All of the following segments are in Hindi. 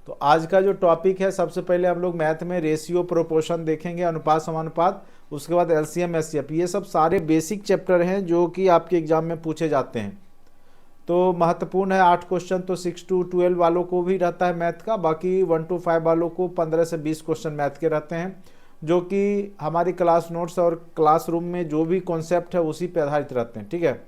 तो आज का जो टॉपिक है, सबसे पहले हम लोग मैथ में रेशियो प्रोपोर्शन देखेंगे, अनुपात समानुपात, उसके बाद एलसीएम एचसीएफ। ये सब सारे बेसिक चैप्टर हैं जो कि आपके एग्जाम में पूछे जाते हैं, तो महत्वपूर्ण है। 8 क्वेश्चन तो 6 to 12 वालों को भी रहता है मैथ का, बाकी 1 to 5 वालों को 15 से 20 क्वेश्चन मैथ के रहते हैं, जो कि हमारी क्लास नोट्स और क्लासरूम में जो भी कॉन्सेप्ट है उसी पे आधारित रहते हैं, ठीक है।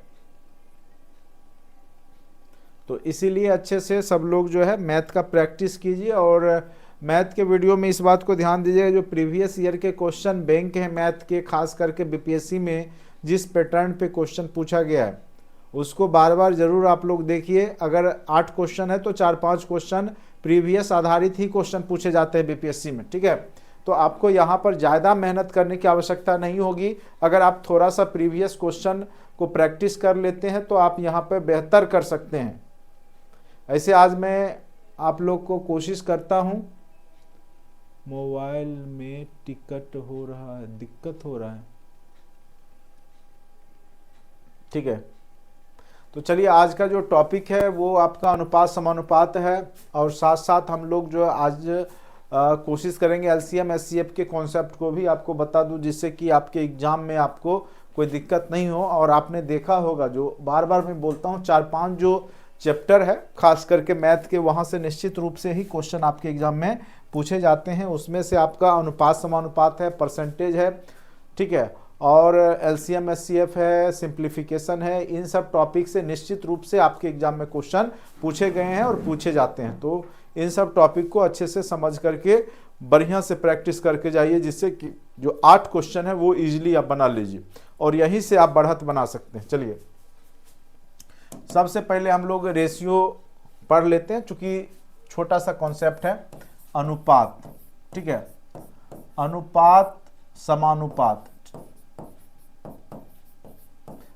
तो इसीलिए अच्छे से सब लोग जो है मैथ का प्रैक्टिस कीजिए, और मैथ के वीडियो में इस बात को ध्यान दीजिएगा, जो प्रीवियस ईयर के क्वेश्चन बैंक हैं मैथ के, खास करके बीपीएससी में जिस पैटर्न पे क्वेश्चन पूछा गया है उसको बार बार जरूर आप लोग देखिए। अगर 8 क्वेश्चन है तो 4-5 क्वेश्चन प्रीवियस आधारित ही क्वेश्चन पूछे जाते हैं बीपीएससी में, ठीक है। तो आपको यहाँ पर ज़्यादा मेहनत करने की आवश्यकता नहीं होगी। अगर आप थोड़ा सा प्रीवियस क्वेश्चन को प्रैक्टिस कर लेते हैं तो आप यहाँ पर बेहतर कर सकते हैं। ऐसे आज मैं आप लोग को कोशिश करता हूँ। मोबाइल में टिकट हो रहा है, दिक्कत हो रहा है, ठीक है। तो चलिए, आज का जो टॉपिक है वो आपका अनुपात समानुपात है, और साथ साथ हम लोग जो आज कोशिश करेंगे एलसीएम एचसीएफ के कॉन्सेप्ट को भी आपको बता दूं, जिससे कि आपके एग्जाम में आपको कोई दिक्कत नहीं हो। और आपने देखा होगा, जो बार बार मैं बोलता हूं, 4-5 जो चैप्टर है खास करके मैथ के, वहां से निश्चित रूप से ही क्वेश्चन आपके एग्जाम में पूछे जाते हैं। उसमें से आपका अनुपात समानुपात है, परसेंटेज है, ठीक है, और एलसीएम एचसीएफ है, सिंप्लीफिकेशन है। इन सब टॉपिक से निश्चित रूप से आपके एग्जाम में क्वेश्चन पूछे गए हैं और पूछे जाते हैं। तो इन सब टॉपिक को अच्छे से समझ करके बढ़िया से प्रैक्टिस करके जाइए, जिससे कि जो 8 क्वेश्चन है वो इजीली आप बना लीजिए, और यहीं से आप बढ़त बना सकते हैं। चलिए, सबसे पहले हम लोग रेशियो पढ़ लेते हैं, चूंकि छोटा सा कॉन्सेप्ट है अनुपात, ठीक है। अनुपात समानुपात,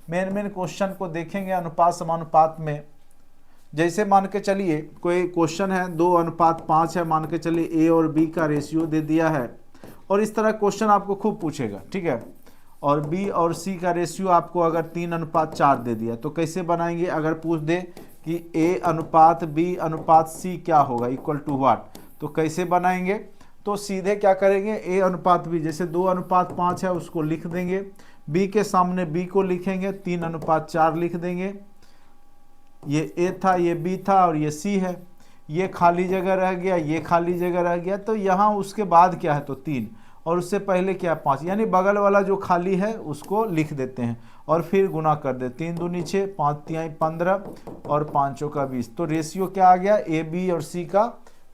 मेन क्वेश्चन को देखेंगे अनुपात समानुपात में। जैसे मान के चलिए कोई क्वेश्चन है 2:5 है, मान के चलिए ए और बी का रेशियो दे दिया है, और इस तरह क्वेश्चन आपको खूब पूछेगा, ठीक है। और बी और सी का रेशियो आपको अगर 3:4 दे दिया, तो कैसे बनाएंगे। अगर पूछ दे कि ए अनुपात बी अनुपात सी क्या होगा, इक्वल टू व्हाट, तो कैसे बनाएंगे। तो सीधे क्या करेंगे, ए अनुपात बी, जैसे 2:5 है उसको लिख देंगे, बी के सामने बी को लिखेंगे, 3:4 लिख देंगे। ये ए था, ये बी था, और ये सी है। ये खाली जगह रह गया, ये खाली जगह रह गया, तो यहाँ उसके बाद क्या है, तो 3, और उससे पहले क्या है, 5, यानी बगल वाला जो खाली है उसको लिख देते हैं, और फिर गुना कर दे, 3 दूनी 6, 5 तिहाई 15, और 5 चौका 20। तो रेशियो क्या आ गया, ए बी और सी का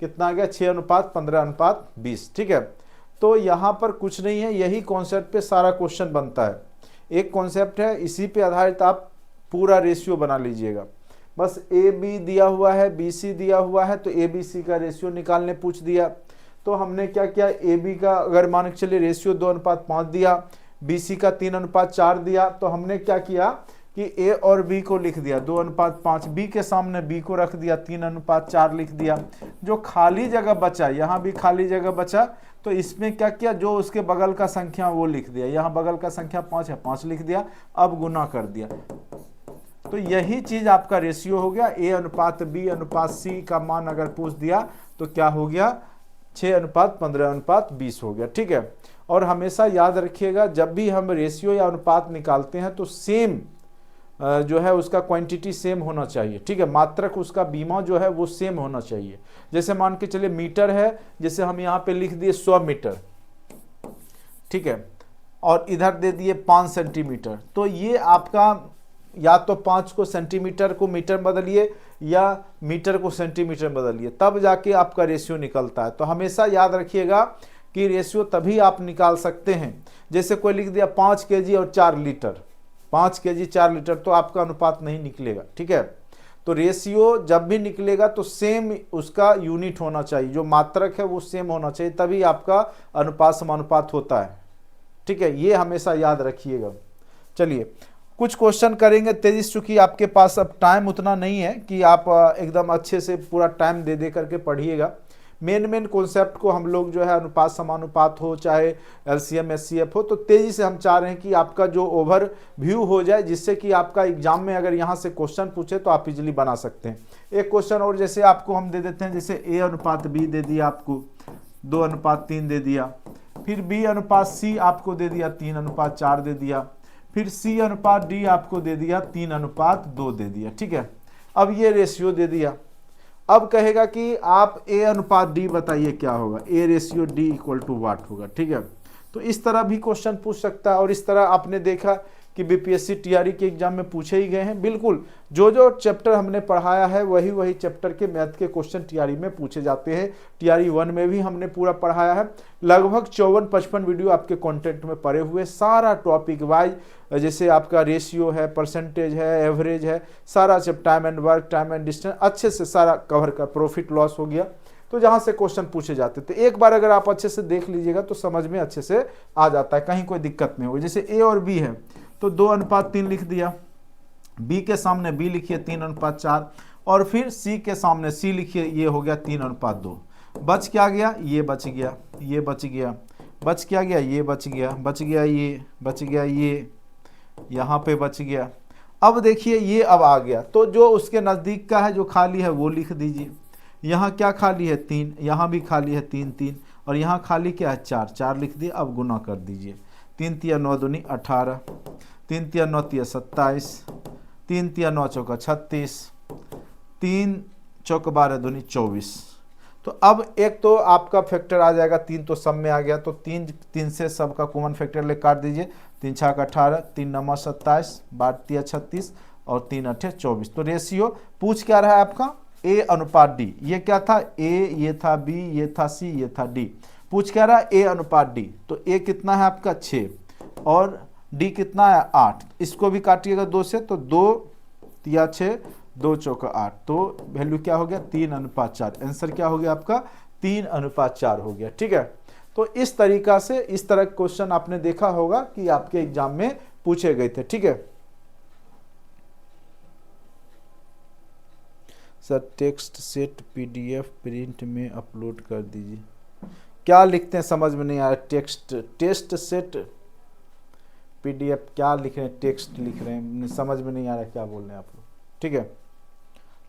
कितना आ गया, 6:15:20, ठीक है। तो यहाँ पर कुछ नहीं है, यही कॉन्सेप्ट पे सारा क्वेश्चन बनता है। एक कॉन्सेप्ट है, इसी पे आधारित आप पूरा रेशियो बना लीजिएगा। बस ए बी दिया हुआ है, बी सी दिया हुआ है, तो ए बी सी का रेशियो निकालने पूछ दिया। तो हमने क्या किया, ए बी का अगर मान के चलिए रेशियो 2:5 दिया, बी सी का 3:4 दिया, तो हमने क्या किया कि ए और बी को लिख दिया 2:5, बी के सामने बी को रख दिया, 3:4 लिख दिया। जो खाली जगह बचा, यहाँ भी खाली जगह बचा, तो इसमें क्या किया, जो उसके बगल का संख्या वो लिख दिया। यहाँ बगल का संख्या 5 है, 5 लिख दिया, अब गुना कर दिया। तो यही चीज आपका रेशियो हो गया। ए अनुपात बी अनुपात सी का मान अगर पूछ दिया तो क्या हो गया, 6:15:20 हो गया, ठीक है। और हमेशा याद रखिएगा, जब भी हम रेशियो या अनुपात निकालते हैं तो सेम जो है उसका क्वांटिटी सेम होना चाहिए, ठीक है। मात्रक उसका बीमा जो है वो सेम होना चाहिए। जैसे मान के चलिए मीटर है, जैसे हम यहाँ पे लिख दिए 100 मीटर, ठीक है, और इधर दे दिए 5 सेंटीमीटर, तो ये आपका या तो 5 को सेंटीमीटर को मीटर बदलिए, या मीटर को सेंटीमीटर बदलिए, तब जाके आपका रेशियो निकलता है। तो हमेशा याद रखिएगा कि रेशियो तभी आप निकाल सकते हैं। जैसे कोई लिख दिया 5 केजी और 4 लीटर, 5 केजी 4 लीटर, तो आपका अनुपात नहीं निकलेगा, ठीक है। तो रेशियो जब भी निकलेगा तो सेम उसका यूनिट होना चाहिए, जो मात्रक है वो सेम होना चाहिए, तभी आपका अनुपात समानुपात होता है, ठीक है। ये हमेशा याद रखिएगा। चलिए, कुछ क्वेश्चन करेंगे तेजी से, चूंकि आपके पास अब टाइम उतना नहीं है कि आप एकदम अच्छे से पूरा टाइम दे दे करके पढ़िएगा। मेन कॉन्सेप्ट को हम लोग जो है, अनुपात समानुपात हो चाहे एलसीएम एचसीएफ हो, तो तेजी से हम चाह रहे हैं कि आपका जो ओवर व्यू हो जाए, जिससे कि आपका एग्जाम में अगर यहाँ से क्वेश्चन पूछे तो आप इजीली बना सकते हैं। एक क्वेश्चन और जैसे आपको हम दे देते हैं, जैसे A अनुपात B दे दिया आपको 2:3 दे दिया, फिर B अनुपात C आपको दे दिया 3:4 दे दिया, फिर C अनुपात D आपको दे दिया 3:2 दे दिया। ठीक है, अब ये रेशियो दे दिया। अब कहेगा कि आप A अनुपात D बताइए क्या होगा, A ratio D equal to what होगा। ठीक है, तो इस तरह भी क्वेश्चन पूछ सकता है। और इस तरह आपने देखा कि बीपीएससी टीआरई के एग्जाम में पूछे ही गए हैं। बिल्कुल जो जो चैप्टर हमने पढ़ाया है वही वही चैप्टर के मैथ के क्वेश्चन टीआरई में पूछे जाते हैं। टीआरई 1 में भी हमने पूरा पढ़ाया है। लगभग 54-55 वीडियो आपके कंटेंट में पड़े हुए, सारा टॉपिक वाइज, जैसे आपका रेशियो है, परसेंटेज है, एवरेज है, सारा सब time and work, time and distance अच्छे से सारा कवर कर, प्रॉफिट लॉस हो गया, तो जहां से क्वेश्चन पूछे जाते थे एक बार अगर आप अच्छे से देख लीजिएगा तो समझ में अच्छे से आ जाता है, कहीं कोई दिक्कत नहीं होगी। जैसे A और B है तो 2:3 लिख दिया, B के सामने B लिखिए 3:4, और फिर C के सामने C लिखिए, ये हो गया 3:2। बच क्या गया, ये बच गया, ये बच गया, बच क्या गया, ये बच गया, बच गया ये, बच गया ये, यहाँ पे बच गया। अब देखिए ये अब आ गया, तो जो उसके नज़दीक का है जो खाली है वो लिख दीजिए। यहाँ क्या खाली है 3, यहाँ भी खाली है 3 3, और यहाँ खाली क्या है 4 4 लिख दिए। अब गुना कर दीजिए, 3 3 9 दूनी 18, 3 3 9 3 27, 3 3 9 चौका 36, 3 चौक 12 दूनी 24। तो अब एक तो आपका फैक्टर आ जाएगा 3, तो सब में आ गया, तो 3 से सबका कॉमन फैक्टर ले काट दीजिए। 3 6 18, 3 9 27, 12 36 और 3 8 24। तो रेशियो पूछ क्या रहा है आपका, A अनुपात D। ये क्या था, A, ये था B, ये था C, ये था D। पूछ क्या रहा है A अनुपात D, तो A कितना है आपका 6 और D कितना है 8। इसको भी काटिएगा 2 से, तो 2 या 6, 2 चौका 8, तो वैल्यू क्या हो गया 3:4। आंसर क्या हो गया आपका 3:4 हो गया। ठीक है, तो इस तरीका से इस तरह क्वेश्चन आपने देखा होगा कि आपके एग्जाम में पूछे गए थे। ठीक है sir, text set PDF print में अपलोड कर दीजिए। क्या लिखते हैं समझ में नहीं आ रहा, टेस्ट सेट PDF क्या लिख रहे हैं, टेक्स्ट लिख रहे हैं, समझ में नहीं आ रहा क्या बोल रहे हैं आप लोग। ठीक है,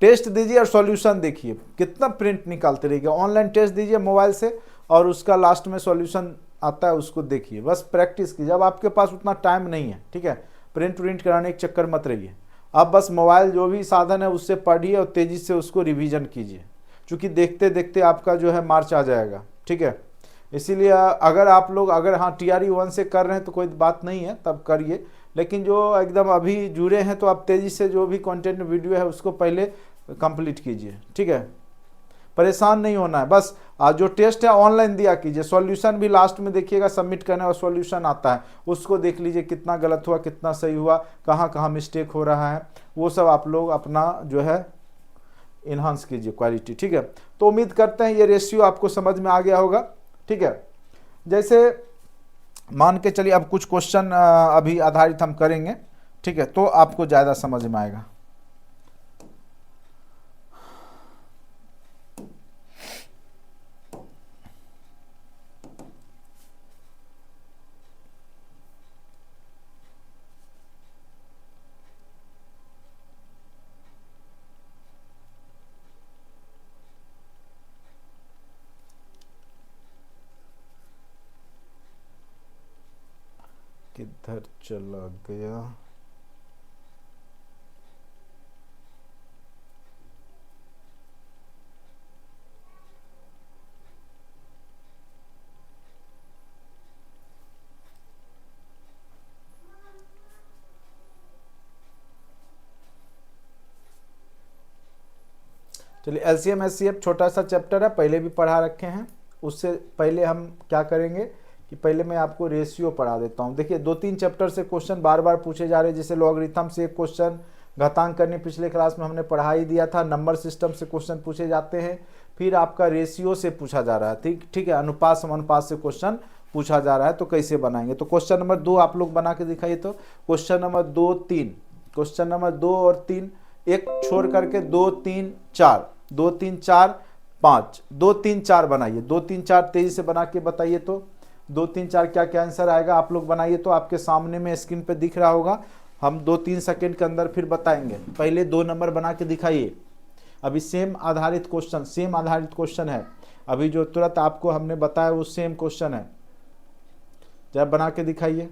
टेस्ट दीजिए और सॉल्यूशन देखिए कितना प्रिंट निकालते रहिए। ऑनलाइन टेस्ट दीजिए मोबाइल से और उसका लास्ट में सॉल्यूशन आता है उसको देखिए, बस प्रैक्टिस कीजिए। अब आपके पास उतना टाइम नहीं है, ठीक है, प्रिंट कराने के चक्कर मत रहिए। अब बस मोबाइल जो भी साधन है उससे पढ़िए और तेज़ी से उसको रिवीजन कीजिए, क्योंकि देखते देखते आपका जो है मार्च आ जाएगा। ठीक है, इसीलिए अगर आप लोग हाँ TRE 1 से कर रहे हैं तो कोई बात नहीं है, तब करिए, लेकिन जो एकदम अभी जुड़े हैं तो आप तेज़ी से जो भी कंटेंट वीडियो है उसको पहले कंप्लीट कीजिए। ठीक है, परेशान नहीं होना है, बस जो टेस्ट है ऑनलाइन दिया कीजिए। सॉल्यूशन भी लास्ट में देखिएगा, सबमिट करने और सॉल्यूशन आता है उसको देख लीजिए, कितना गलत हुआ, कितना सही हुआ, कहाँ कहाँ मिस्टेक हो रहा है, वो सब आप लोग अपना जो है इन्हांस कीजिए क्वालिटी। ठीक है, तो उम्मीद करते हैं ये रेशियो आपको समझ में आ गया होगा। ठीक है, जैसे मान के चलिए अब कुछ क्वेश्चन अभी आधारित हम करेंगे। ठीक है, तो आपको ज़्यादा समझ में आएगा। किधर चला गया, चलिए LCM SCF छोटा सा चैप्टर है, पहले भी पढ़ा रखे हैं। उससे पहले हम क्या करेंगे कि पहले मैं आपको रेशियो पढ़ा देता हूँ। देखिए 2-3 चैप्टर से क्वेश्चन बार बार पूछे जा रहे हैं, जैसे लॉगरिथम से एक क्वेश्चन, घातांक करने पिछले क्लास में हमने पढ़ा ही दिया था। नंबर सिस्टम से क्वेश्चन पूछे जाते हैं, फिर आपका रेशियो से पूछा जा रहा है। ठीक है, अनुपात समानुपात से क्वेश्चन पूछा जा रहा है, तो कैसे बनाएंगे। तो क्वेश्चन नंबर 2 आप लोग बना के दिखाइए। तो क्वेश्चन नंबर 2 3, क्वेश्चन नंबर 2 और 3 एक छोड़ करके 2 3 4, 2 3 4 5, 2 3 4 बनाइए। 2 3 4 तेजी से बना के बताइए। तो 2 3 4 क्या क्या आंसर आएगा आप लोग बनाइए। तो आपके सामने में स्क्रीन पे दिख रहा होगा, हम 2-3 सेकंड के अंदर फिर बताएंगे। पहले 2 नंबर बना के दिखाइए। अभी सेम आधारित क्वेश्चन है, अभी जो तुरंत आपको हमने बताया वो सेम क्वेश्चन है। जरा बना के दिखाइए।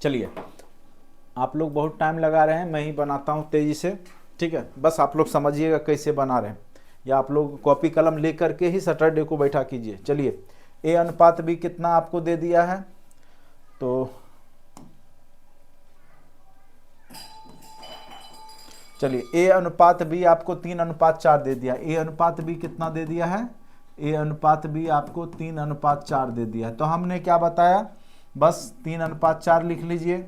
चलिए, आप लोग बहुत टाइम लगा रहे हैं, मैं ही बनाता हूँ तेज़ी से, ठीक है। बस आप लोग समझिएगा कैसे बना रहे हैं, या आप लोग कॉपी कलम ले करके ही सैटरडे को बैठा कीजिए। चलिए, ए अनुपात बी कितना आपको दे दिया है, तो चलिए ए अनुपात बी आपको 3:4 दे दिया। ए अनुपात बी कितना दे दिया है, ए अनुपात बी आपको 3:4 दे दिया है। तो हमने क्या बताया, बस 3:4 लिख लीजिए।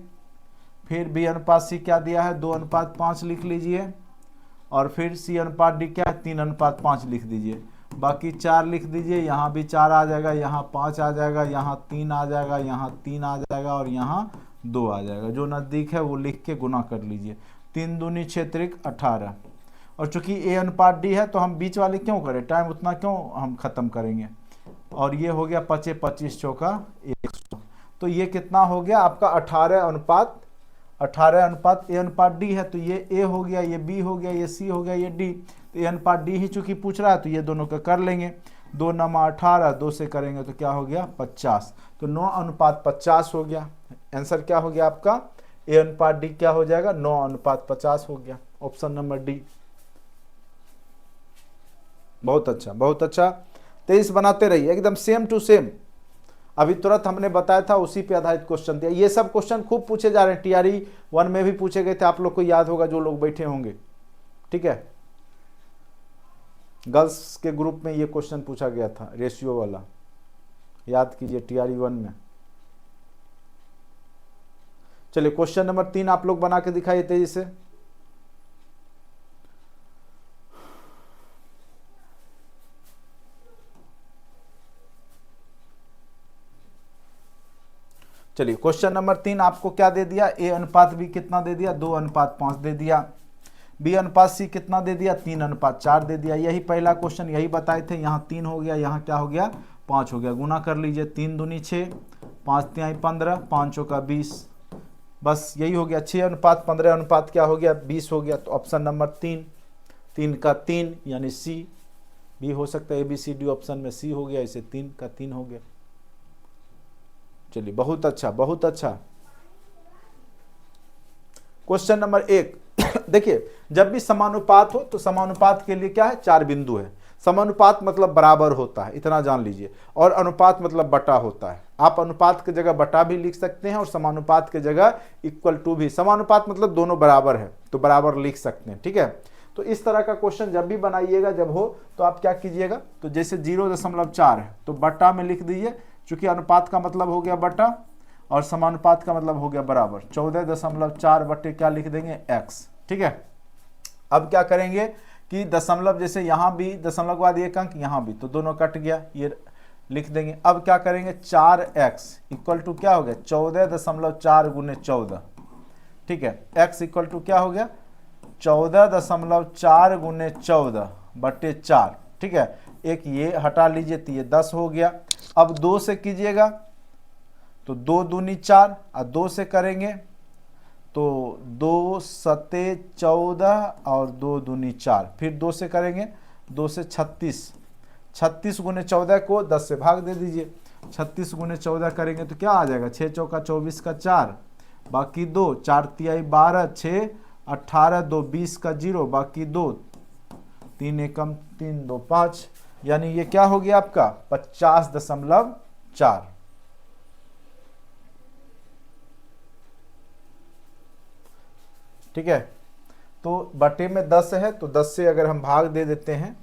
फिर बी अनुपात सी क्या दिया है, 2:5 लिख लीजिए। और फिर सी अनुपात डी क्या है, 3:5 लिख दीजिए। बाकी 4 लिख दीजिए, यहाँ भी 4 आ जाएगा, यहाँ 5 आ जाएगा, यहाँ 3 आ जाएगा, यहाँ 3 आ जाएगा और यहाँ 2 आ जाएगा। जो नज़दीक है वो लिख के गुना कर लीजिए। 3 दूनी 6 त्रिक 18। और चूंकि ए अनुपात डी है तो हम बीच वाले क्यों करें, टाइम उतना क्यों हम ख़त्म करेंगे। और ये हो गया 5 25 चौका 100। तो ये कितना हो गया आपका 18:18 ए अनुपात डी है। तो ये ए हो गया, ये बी हो गया, ये सी हो गया, ये डी। तो ए अनुपात डी ही चूंकि पूछ रहा है तो ये दोनों का कर लेंगे। 2 9 18, 2 से करेंगे तो क्या हो गया 50। तो 9:50 हो गया। आंसर क्या हो गया आपका, ए अनुपात डी क्या हो जाएगा, 9:50 हो गया। Option number D. बहुत अच्छा, बहुत अच्छा। 23 बनाते रहिए, एकदम सेम टू सेम। अभी तुरंत हमने बताया था उसी पे आधारित क्वेश्चन दिया। ये सब क्वेश्चन खूब पूछे जा रहे हैं, टीआरई 1 में भी पूछे गए थे, आप लोग को याद होगा जो लोग बैठे होंगे, ठीक है। गर्ल्स के ग्रुप में ये क्वेश्चन पूछा गया था, रेशियो वाला, याद कीजिए टीआरई 1 में। चलिए, क्वेश्चन नंबर 3 आप लोग बना के दिखाइए तेजी से। चलिए, क्वेश्चन नंबर 3 आपको क्या दे दिया, ए अनुपात बी कितना दे दिया, 2:5 दे दिया। बी अनुपात सी कितना दे दिया, 3:4 दे दिया। यही पहला क्वेश्चन यही बताए थे। यहाँ 3 हो गया, यहाँ क्या हो गया 5 हो गया। गुना कर लीजिए, 3 दूनी 6, 5 तिहाई 15, 5 चौका 20। बस यही हो गया। 6:15 अनुपात क्या हो गया 20 हो गया। तो ऑप्शन नंबर 3 का 3 यानी सी भी हो सकता है। A B C D option में सी हो गया, इसे 3 का 3 हो गया। चलिए, बहुत अच्छा, बहुत अच्छा। क्वेश्चन नंबर 1 देखिए, जब भी समानुपात हो तो समानुपात के लिए क्या है, 4 बिंदु है। समानुपात मतलब बराबर होता है, इतना जान लीजिए। और अनुपात मतलब बटा होता है। आप अनुपात की जगह बटा भी लिख सकते हैं और समानुपात की जगह इक्वल टू भी। समानुपात मतलब दोनों बराबर है तो बराबर लिख सकते हैं, ठीक है। तो इस तरह का क्वेश्चन जब भी बनाइएगा, जब हो तो आप क्या कीजिएगा, तो जैसे 0.4 है तो बटा में लिख दीजिए, चूंकि अनुपात का मतलब हो गया बटा और समानुपात का मतलब हो गया बराबर। 14.4 बटे क्या लिख देंगे x, ठीक है। अब क्या करेंगे कि दशमलव, जैसे यहाँ भी दशमलव के बाद 1 अंक, यहाँ भी, तो दोनों कट गया, ये लिख देंगे। अब क्या करेंगे, 4x इक्वल टू क्या हो गया 14.4 गुने 14, ठीक है। x इक्वल टू क्या हो गया 14.4 गुने 14 बटे 4, ठीक है। एक ये हटा लीजिए तो ये 10 हो गया। अब 2 से कीजिएगा तो 2 दूनी 4 और 2 से करेंगे तो 2 सते 14 और 2 दूनी 4, फिर 2 से करेंगे 2 से 36, 36 गुने 14 को 10 से भाग दे दीजिए। 36 गुने 14 करेंगे तो क्या आ जाएगा, 6 चौका 24 का 4, बाकी 2, 4 तिहाई 12, 6 18, 2 20 का 0, बाकी 2, 3 एकम 3 2 5, यानी ये क्या हो गया आपका 50.4, ठीक है। तो बटे में 10 है तो 10 से अगर हम भाग दे देते हैं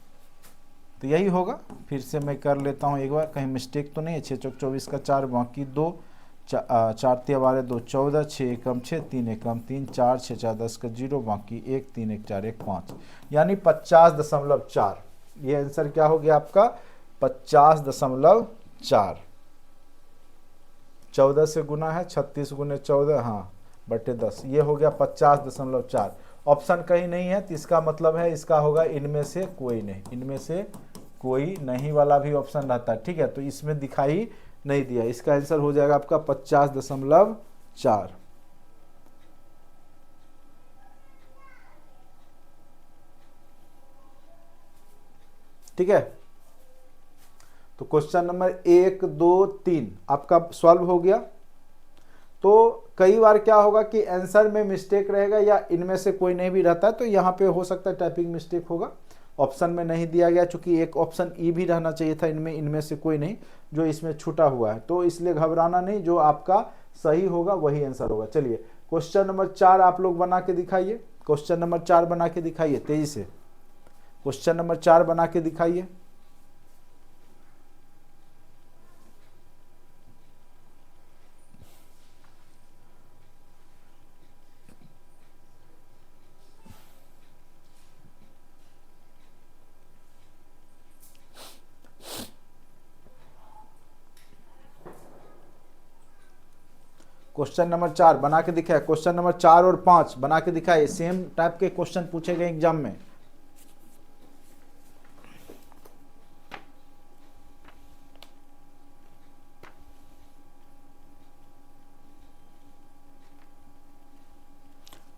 तो यही होगा। फिर से मैं कर लेता हूँ एक बार, कहीं मिस्टेक तो नहीं है। 6 चौक 24 का 4, बाकी 2, 4 तिया 12 2 14, 6 एकम 6, 3 एकम 3, 4 6 4 10 का 0, बाकी 1, 3 1 4 1 5, यानी 50.4। ये आंसर क्या हो गया आपका 50.4, 14 से गुना है, 36 गुने 14, हाँ बटे 10, ये हो गया 50.4। ऑप्शन कहीं नहीं है तो इसका मतलब है इसका होगा इनमें से कोई नहीं, इनमें से कोई नहीं वाला भी ऑप्शन रहता है, ठीक है। तो इसमें दिखाई नहीं दिया, इसका आंसर हो जाएगा आपका 50.4। ठीक है, तो क्वेश्चन नंबर 1, 2, 3 आपका सॉल्व हो गया। तो कई बार क्या होगा कि आंसर में मिस्टेक रहेगा या इनमें से कोई नहीं भी रहता है, तो यहाँ पे हो सकता है टाइपिंग मिस्टेक होगा, ऑप्शन में नहीं दिया गया, चूंकि एक ऑप्शन ई भी रहना चाहिए था इनमें से कोई नहीं, जो इसमें छूटा हुआ है। तो इसलिए घबराना नहीं, जो आपका सही होगा वही आंसर होगा। चलिए क्वेश्चन नंबर 4 आप लोग बना के दिखाइए, क्वेश्चन नंबर 4 बना के दिखाइए तेजी से, क्वेश्चन नंबर 4 बना के दिखाइए। क्वेश्चन नंबर 4 बना के दिखाए, क्वेश्चन नंबर 4 और 5 बना के दिखाए, सेम टाइप के क्वेश्चन पूछे गए एग्जाम में।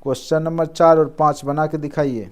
क्वेश्चन नंबर 4 और 5 बना के दिखाइए।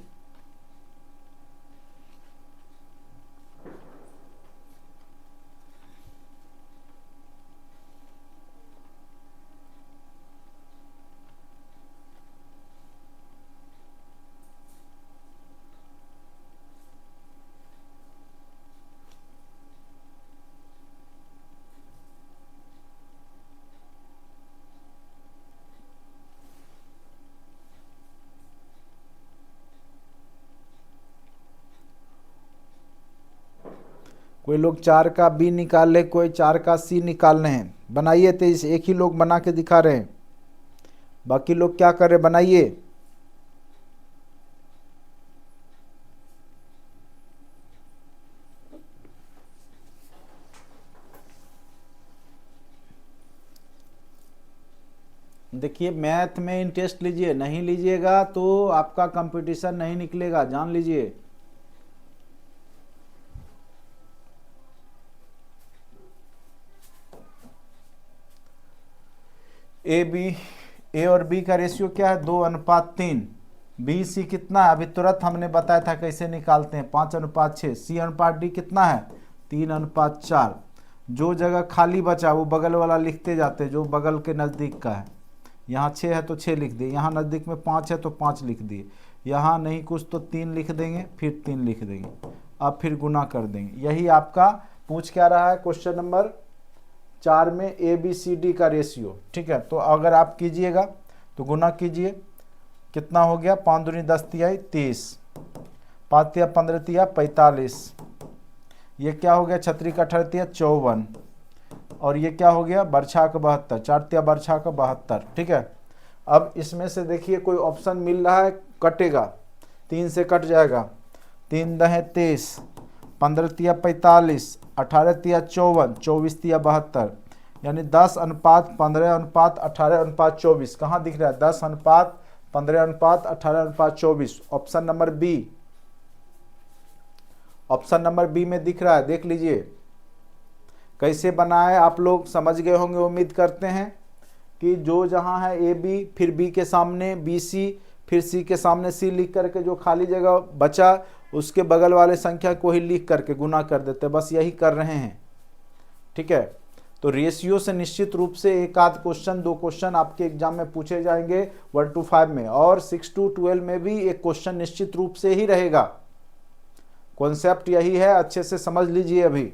कोई लोग 4 का बी निकाल ले, कोई 4 का सी निकालने हैं, बनाइए तेईस, एक ही लोग बना के दिखा रहे हैं, बाकी लोग क्या कर रहे, बनाइए। देखिए मैथ में इंटरेस्ट लीजिए, नहीं लीजिएगा तो आपका कंपटीशन नहीं निकलेगा, जान लीजिए। ए और बी का रेशियो क्या है, 2:3। बी सी कितना है, अभी तुरंत हमने बताया था कैसे निकालते हैं, 5:6। सी अनुपात डी कितना है, 3:4। जो जगह खाली बचा वो बगल वाला लिखते जाते, जो बगल के नज़दीक का है। यहाँ 6 है तो 6 लिख दिए, यहाँ नज़दीक में 5 है तो 5 लिख दिए, यहाँ नहीं कुछ तो 3 लिख देंगे, फिर 3 लिख देंगे, अब फिर गुना कर देंगे। यही आपका पूछ क्या रहा है क्वेश्चन नंबर 4 में, ए बी सी डी का रेशियो। ठीक है, तो अगर आप कीजिएगा तो गुना कीजिए, कितना हो गया, 5 दूनी 10 तिहाई 30, 5 तिया 15 तिया 45, ये क्या हो गया, 6 का 18 तिया 54, और ये क्या हो गया, बरछा का 72, 4 तिया बरछा का 72। ठीक है, अब इसमें से देखिए कोई ऑप्शन मिल रहा है, कटेगा, 3 से कट जाएगा, 3 दहे 23, 15 तिया 45, 18 तिया 54, 24 तिया 72, यानी 10:15:18:24। कहाँ दिख रहा है, 10:15:18:24, option number B, option number B में दिख रहा है, देख लीजिए कैसे बनाए, आप लोग समझ गए होंगे उम्मीद करते हैं कि जो जहां है ए बी, फिर बी के सामने बी सी, फिर सी के सामने सी लिख करके जो खाली जगह बचा उसके बगल वाले संख्या को ही लिख करके गुना कर देते, बस यही कर रहे हैं। ठीक है, तो रेशियो से निश्चित रूप से एक आध क्वेश्चन, 2 क्वेश्चन आपके एग्जाम में पूछे जाएंगे 1 to 5 में, और 6 to 12 में भी एक क्वेश्चन निश्चित रूप से ही रहेगा। कॉन्सेप्ट यही है, अच्छे से समझ लीजिए। अभी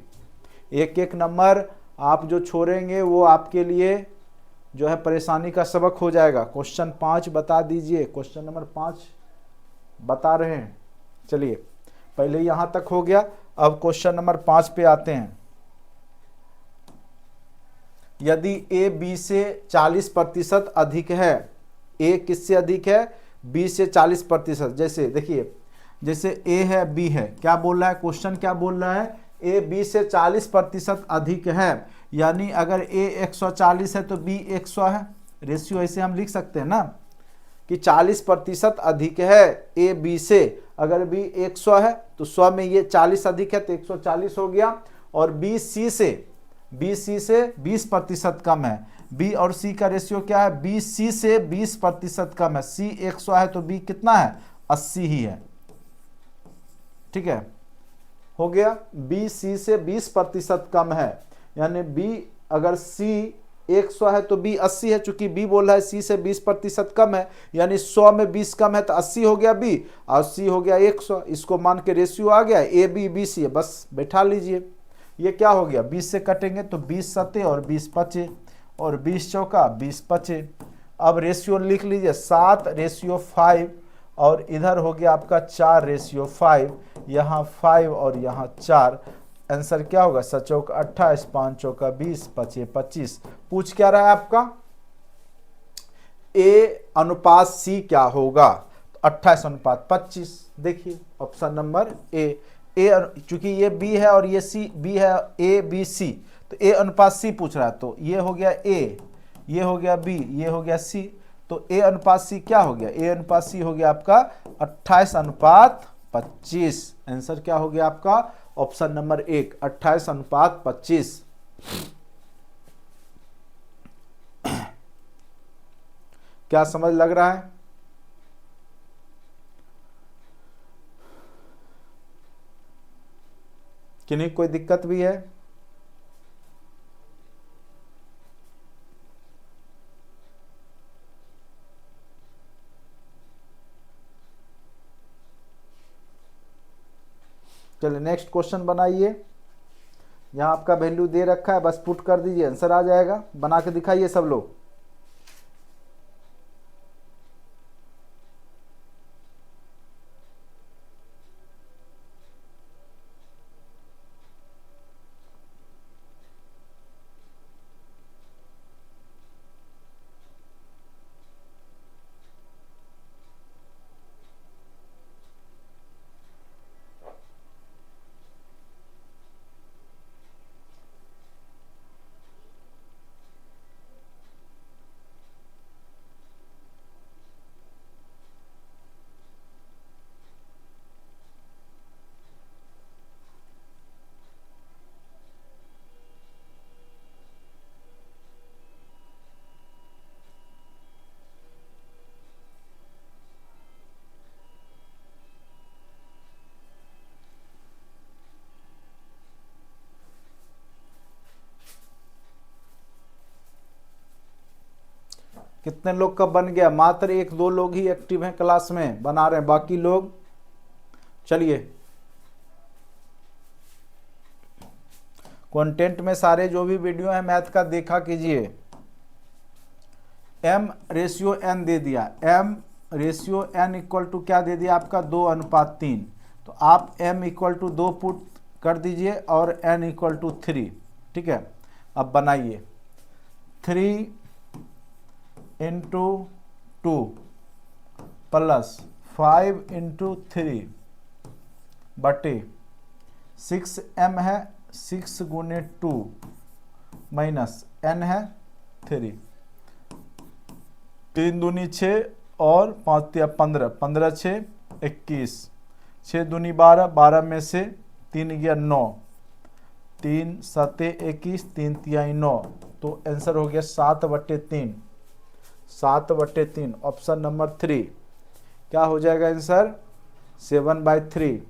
एक एक नंबर आप जो छोड़ेंगे वो आपके लिए जो है परेशानी का सबक हो जाएगा। क्वेश्चन 5 बता दीजिए, क्वेश्चन नंबर 5 बता रहे हैं। चलिए पहले यहां तक हो गया, अब क्वेश्चन नंबर 5 पे आते हैं। यदि ए बी से 40% अधिक है, ए किससे अधिक है, बी से 40%। जैसे देखिए, जैसे ए है बी है, क्या बोल रहा है क्वेश्चन, क्या बोल रहा है ए बी से 40% अधिक है, यानी अगर ए 140 है तो बी 100 है। रेशियो ऐसे हम लिख सकते हैं ना कि 40% अधिक है ए बी से। अगर बी 100 है तो 100 में ये 40 अधिक है तो 140 हो गया। और बी सी से 20% कम है। बी और सी का रेशियो क्या है? बी सी से 20% कम है। सी 100 है तो बी कितना है? 80 ही है। ठीक है, हो गया। बी सी से 20% कम है, यानी बी अगर सी 100 है तो बी 80 है। चूंकि बी बोल रहा है सी से 20% कम है, यानी 100 में 20 कम है तो 80 हो गया बी, और सी हो गया 100। इसको मान के रेशियो आ गया ए बी बी सी है, बस बैठा लीजिए। ये क्या हो गया? 20 से कटेंगे तो 20 सते और 20 पचे, और 20 चौका 20 पचे। अब रेशियो लिख लीजिए 7:5, और इधर हो गया आपका 4:5। यहाँ 5 और यहाँ 4। आंसर क्या होगा? 7 चौका 28, 5 चौका 20, पचे 25। पूछ क्या रहा है आपका? ए अनुपात सी क्या होगा? 28:25। देखिए ऑप्शन नंबर ए। चूंकि ये बी है और ये सी, बी है ए बी सी, तो ए अनुपात सी पूछ रहा है। तो ये हो गया ए, ये हो गया बी, ये हो गया सी। तो ए अनुपात सी क्या हो गया? ए अनुपात सी हो गया आपका 28:25। आंसर क्या हो गया आपका? Option number 1, 28:25। क्या समझ लग रहा है? कि नहीं, कोई दिक्कत भी है? चलिए नेक्स्ट क्वेश्चन बनाइए। यहाँ आपका वैल्यू दे रखा है, बस पुट कर दीजिए, आंसर आ जाएगा। बना के दिखाइए सब लोग। कितने लोग का बन गया? मात्र 1-2 लोग ही एक्टिव हैं क्लास में, बना रहे हैं, बाकी लोग। चलिए कंटेंट में सारे जो भी वीडियो है मैथ का देखा कीजिए। m/n दे दिया। m/n इक्वल टू क्या दे दिया आपका? 2:3। तो आप m इक्वल टू 2 पुट कर दीजिए और n इक्वल टू 3। ठीक है, अब बनाइए। 3 × 2 प्लस 5 × 3 बटे 6m है, 6 × 2 माइनस n है 3। 3 दूनी 6 और 5 तिया 15, 15 6 21, 6 दूनी 12, 12 में से 3 गया 9, 3 7 21, 3 तिया 9। तो आंसर हो गया 7/3। 7/3 ऑप्शन नंबर 3 क्या हो जाएगा आंसर? 7/3।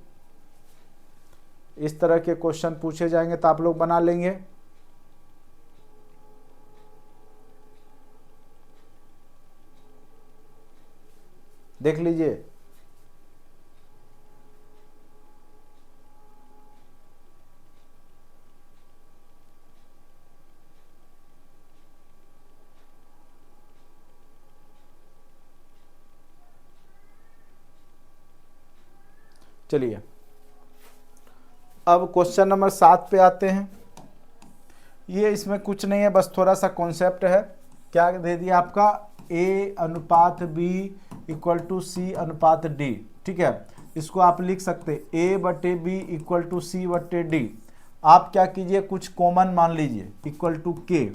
इस तरह के क्वेश्चन पूछे जाएंगे तो आप लोग बना लेंगे। देख लीजिए। चलिए अब क्वेश्चन नंबर 7 पे आते हैं। ये इसमें कुछ नहीं है, बस थोड़ा सा कॉन्सेप्ट है। क्या दे दिया आपका? A/B equal to C/D। ठीक है, इसको आप लिख सकते A/B इक्वल टू C/D। आप क्या कीजिए, कुछ कॉमन मान लीजिए इक्वल टू के,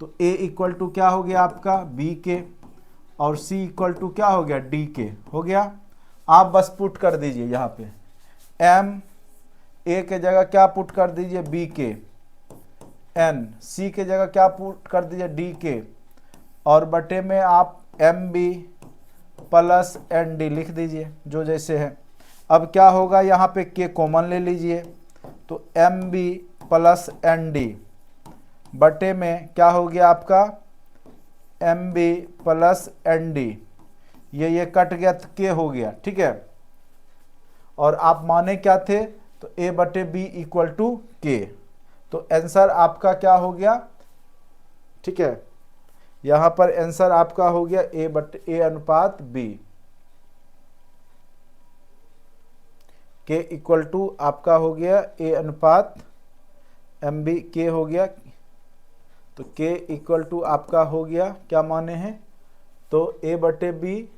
तो ए इक्वल टू क्या हो गया आपका बी के, और सी इक्वल टू क्या हो गया डी के हो गया। आप बस पुट कर दीजिए यहाँ पे एम, ए के जगह क्या पुट कर दीजिए बी के, एन सी के जगह क्या पुट कर दीजिए डी के, और बटे में आप M B plus N D लिख दीजिए जो जैसे है। अब क्या होगा, यहाँ पे के कॉमन ले लीजिए, तो M B plus N D बटे में क्या हो गया आपका M B plus N D, ये कट गया तो के हो गया, ठीक है। और आप माने क्या थे, तो ए बटे बी इक्वल टू के, तो आंसर आपका क्या हो गया, ठीक है। यहां पर आंसर आपका हो गया ए बटे ए अनुपात बी, के इक्वल टू आपका हो गया ए अनुपात एम बी के हो गया, तो के इक्वल टू आपका हो गया क्या माने हैं, तो ए बटे बी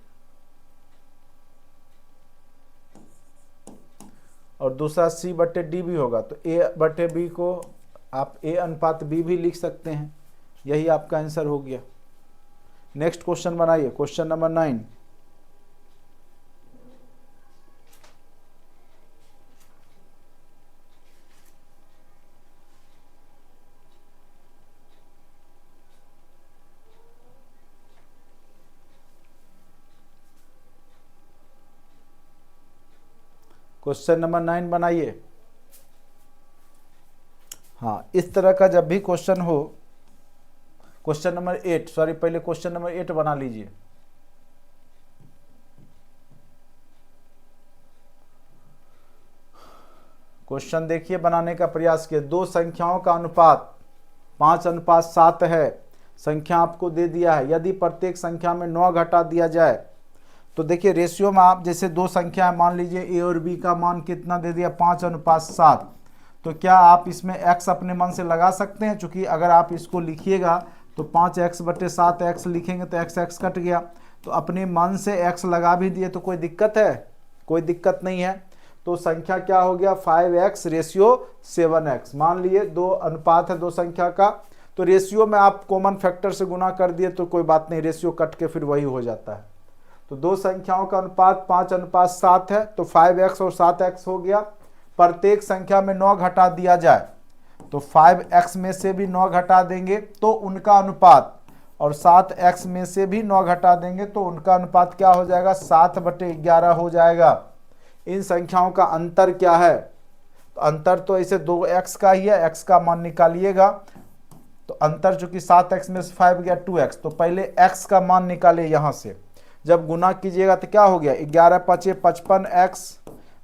और दूसरा सी बटे डी भी होगा, तो ए बटे बी को आप ए अनुपात बी भी लिख सकते हैं। यही आपका आंसर हो गया। नेक्स्ट क्वेश्चन बनाइए, क्वेश्चन नंबर 9। क्वेश्चन नंबर 9 बनाइए। हाँ, इस तरह का जब भी क्वेश्चन हो, क्वेश्चन नंबर 8, सॉरी पहले क्वेश्चन नंबर 8 बना लीजिए। क्वेश्चन देखिए, बनाने का प्रयास किए। दो संख्याओं का अनुपात 5:7 है। संख्या आपको दे दिया है, यदि प्रत्येक संख्या में 9 घटा दिया जाए, तो देखिए रेशियो में आप जैसे दो संख्या मान लीजिए ए और बी का मान कितना दे दिया 5:7, तो क्या आप इसमें x अपने मन से लगा सकते हैं? चूंकि अगर आप इसको लिखिएगा तो 5x/7x लिखेंगे तो x कट गया, तो अपने मन से x लगा भी दिए तो कोई दिक्कत है? कोई दिक्कत नहीं है। तो संख्या क्या हो गया 5x/7x। मान लिए दो अनुपात है दो संख्या का, तो रेशियो में आप कॉमन फैक्टर से गुना कर दिए तो कोई बात नहीं, रेशियो कट के फिर वही हो जाता है। तो दो संख्याओं का अनुपात 5:7 है, तो 5x और 7x हो गया। प्रत्येक संख्या में 9 घटा दिया जाए तो 5x में से भी 9 घटा देंगे तो उनका अनुपात, और 7x में से भी 9 घटा देंगे तो उनका अनुपात क्या हो जाएगा 7/11 हो जाएगा। इन संख्याओं का अंतर क्या है? तो अंतर तो ऐसे 2x का ही है, x का मान निकालिएगा। तो अंतर चूंकि 7x में से 5 गया 2x, तो पहले x का मान निकाले यहां से। जब गुना कीजिएगा तो क्या हो गया 11×5 = 55x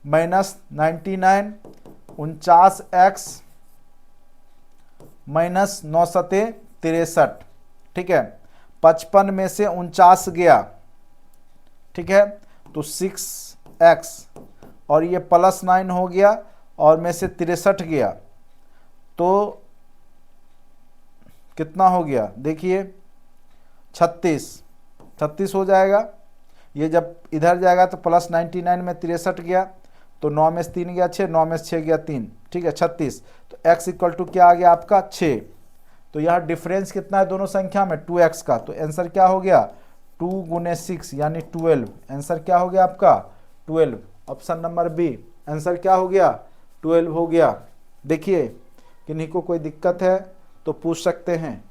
माइनस 99 49x माइनस 9×7 63। ठीक है, 55 में से 49 गया, ठीक है, तो 6x और ये +9 हो गया और में से 63 गया तो कितना हो गया देखिए 36 हो जाएगा। ये जब इधर जाएगा तो +99 में 63 गया तो 9 में से 3 गया 6, 9 में से 6 गया 3, ठीक है 36। तो x इक्वल टू क्या आ गया आपका 6। तो यहाँ डिफरेंस कितना है दोनों संख्या में 2x का, तो आंसर क्या हो गया 2 × 6 यानी 12। आंसर क्या हो गया आपका 12, ऑप्शन नंबर बी। आंसर क्या हो गया 12 हो गया। देखिए किन्हीं को कोई दिक्कत है तो पूछ सकते हैं।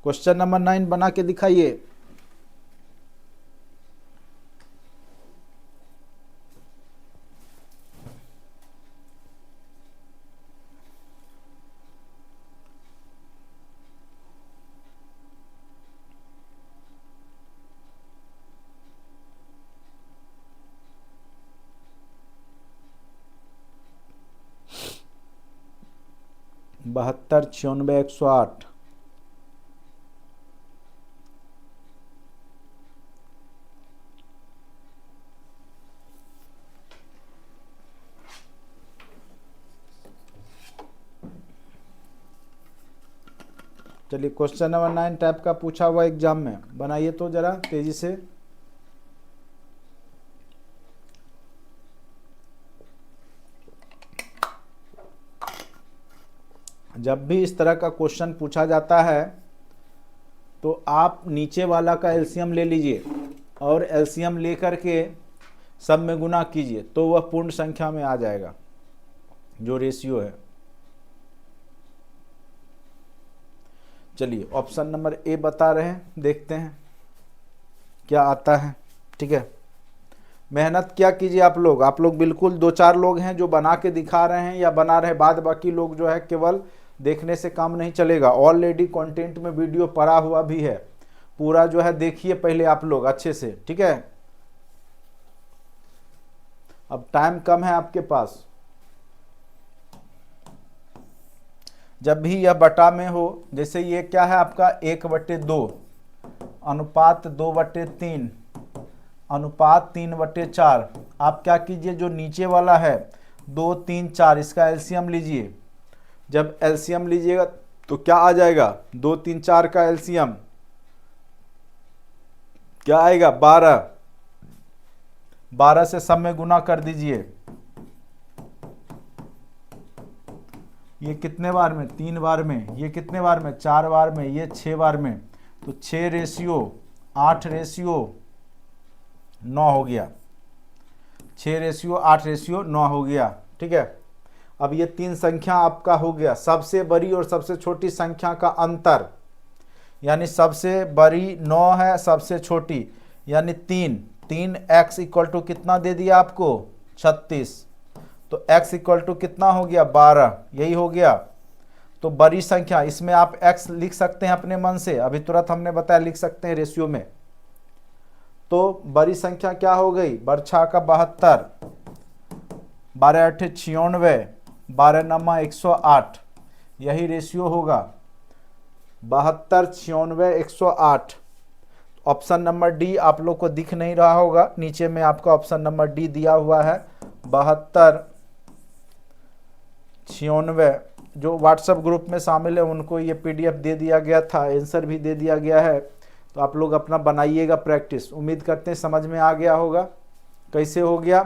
क्वेश्चन नंबर 9 बना के दिखाइए। बहत्तर 96 108। चलिए क्वेश्चन नंबर 9 टाइप का पूछा हुआ एग्जाम में, बनाइए तो जरा तेजी से। जब भी इस तरह का क्वेश्चन पूछा जाता है तो आप नीचे वाला का एलसीएम ले लीजिए और एलसीएम लेकर के सब में गुना कीजिए तो वह पूर्ण संख्या में आ जाएगा जो रेशियो है। चलिए ऑप्शन नंबर ए बता रहे हैं, देखते हैं क्या आता है। ठीक है, मेहनत क्या कीजिए आप लोग बिल्कुल 2-4 लोग हैं जो बना के दिखा रहे हैं या बना रहे, बाद बाकी लोग जो है केवल देखने से काम नहीं चलेगा। ऑलरेडी कंटेंट में वीडियो पड़ा हुआ भी है, पूरा जो है देखिए पहले आप लोग अच्छे से। ठीक है, अब टाइम कम है आपके पास। जब भी यह बटा में हो, जैसे ये क्या है आपका 1/2 अनुपात 2/3 अनुपात 3/4, आप क्या कीजिए जो नीचे वाला है 2, 3, 4 इसका एलसीएम लीजिए। जब एलसीएम लीजिएगा तो क्या आ जाएगा, 2, 3, 4 का एलसीएम क्या आएगा 12। 12 से सब में गुना कर दीजिए। ये कितने बार में, 3 बार में, ये कितने बार में, 4 बार में, ये 6 बार में, तो 6:8:9 हो गया। 6:8:9 हो गया। ठीक है, अब ये 3 संख्या आपका हो गया, सबसे बड़ी और सबसे छोटी संख्या का अंतर, यानी सबसे बड़ी 9 है, सबसे छोटी यानी 3x इक्वल टू कितना दे दिया आपको 36, तो x इक्वल टू कितना हो गया 12, यही हो गया। तो बड़ी संख्या, इसमें आप x लिख सकते हैं अपने मन से, अभी तुरंत हमने बताया लिख सकते हैं रेशियो में। तो बड़ी संख्या क्या हो गई, बरछा का 72, 12×8 = 96, 12×9 = 108, यही रेशियो होगा 72, 96, 108। ऑप्शन नंबर डी आप लोग को दिख नहीं रहा होगा, नीचे में आपका ऑप्शन नंबर डी दिया हुआ है 72, 96। जो व्हाट्सएप ग्रुप में शामिल है उनको ये पीडीएफ दे दिया गया था, आंसर भी दे दिया गया है, तो आप लोग अपना बनाइएगा प्रैक्टिस। उम्मीद करते हैं समझ में आ गया होगा कैसे हो गया।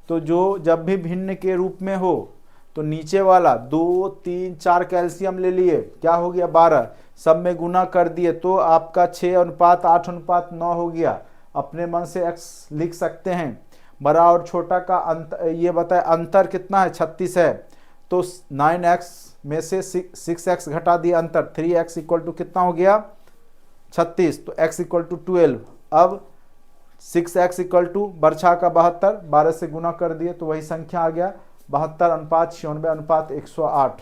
तो जो जब भी भिन्न के रूप में हो तो नीचे वाला 2, 3, 4 कैल्शियम ले लिए, क्या हो गया 12, सब में गुना कर दिए तो आपका 6:8:9 हो गया। अपने मन से x लिख सकते हैं। बड़ा और छोटा का अंतर, ये बताए अंतर कितना है 36 है, तो 9x में से 6x घटा दिया अंतर, 3x इक्वल टू कितना हो गया 36, तो x इक्वल टू 12। अब 6x इक्वल टू बरछा का 72, 12 से गुना कर दिए तो वही संख्या आ गया 72:96:108।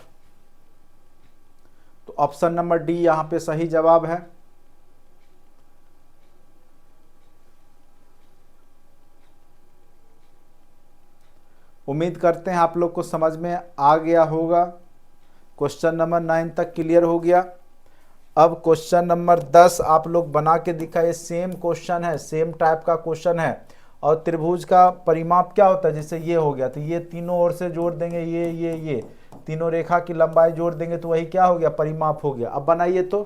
तो ऑप्शन नंबर डी यहां पे सही जवाब है। उम्मीद करते हैं आप लोग को समझ में आ गया होगा। क्वेश्चन नंबर 9 तक क्लियर हो गया। अब क्वेश्चन नंबर 10 आप लोग बना के दिखाइए। सेम क्वेश्चन है, सेम टाइप का क्वेश्चन है। और त्रिभुज का परिमाप क्या होता है, जैसे ये हो गया तो ये तीनों ओर से जोड़ देंगे, ये तीनों रेखा की लंबाई जोड़ देंगे तो वही क्या हो गया परिमाप हो गया। अब बनाइए तो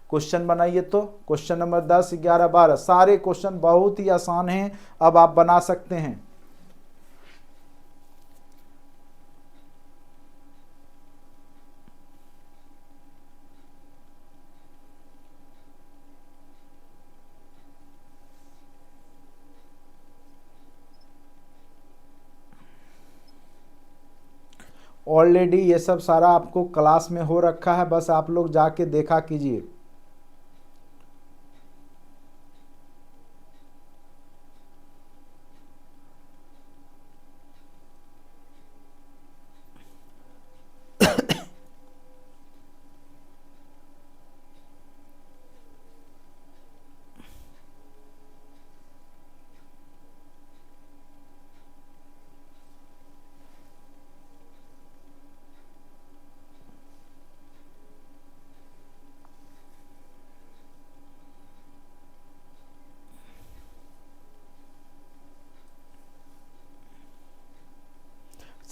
क्वेश्चन, बनाइए तो क्वेश्चन नंबर 10, 11, 12 सारे क्वेश्चन बहुत ही आसान हैं, अब आप बना सकते हैं। ऑलरेडी ये सब सारा आपको क्लास में हो रखा है, बस आप लोग जाके देखा कीजिए।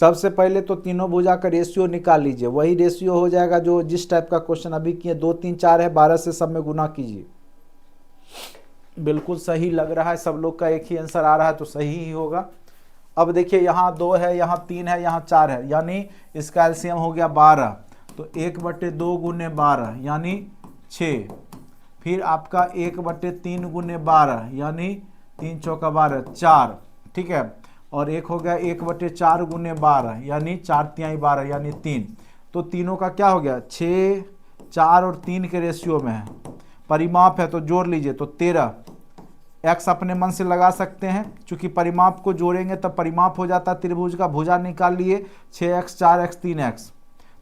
सबसे पहले तो तीनों भुजा का रेशियो निकाल लीजिए, वही रेशियो हो जाएगा जो जिस टाइप का क्वेश्चन अभी किए, 2 3 4 है, 12 से सब में गुना कीजिए। बिल्कुल सही लग रहा है, सब लोग का एक ही आंसर आ रहा है तो सही ही होगा। अब देखिए यहाँ 2 है, यहाँ 3 है, यहाँ 4 है, यानी इसका एलसीएम हो गया 12, तो 1/2 गुने 12 यानी 6, फिर आपका 1/3 गुने 12 यानी 3 चौका 12 4, ठीक है, और एक हो गया 1/4 गुने 12 यानी 4 तिहाई 12 यानी 3। तो तीनों का क्या हो गया, 6 4 और 3 के रेशियो में है, परिमाप है तो जोड़ लीजिए तो 13। एक्स अपने मन से लगा सकते हैं, चूंकि परिमाप को जोड़ेंगे तब परिमाप हो जाता है त्रिभुज का, भुजा निकाल लिए 6x 4x 3x,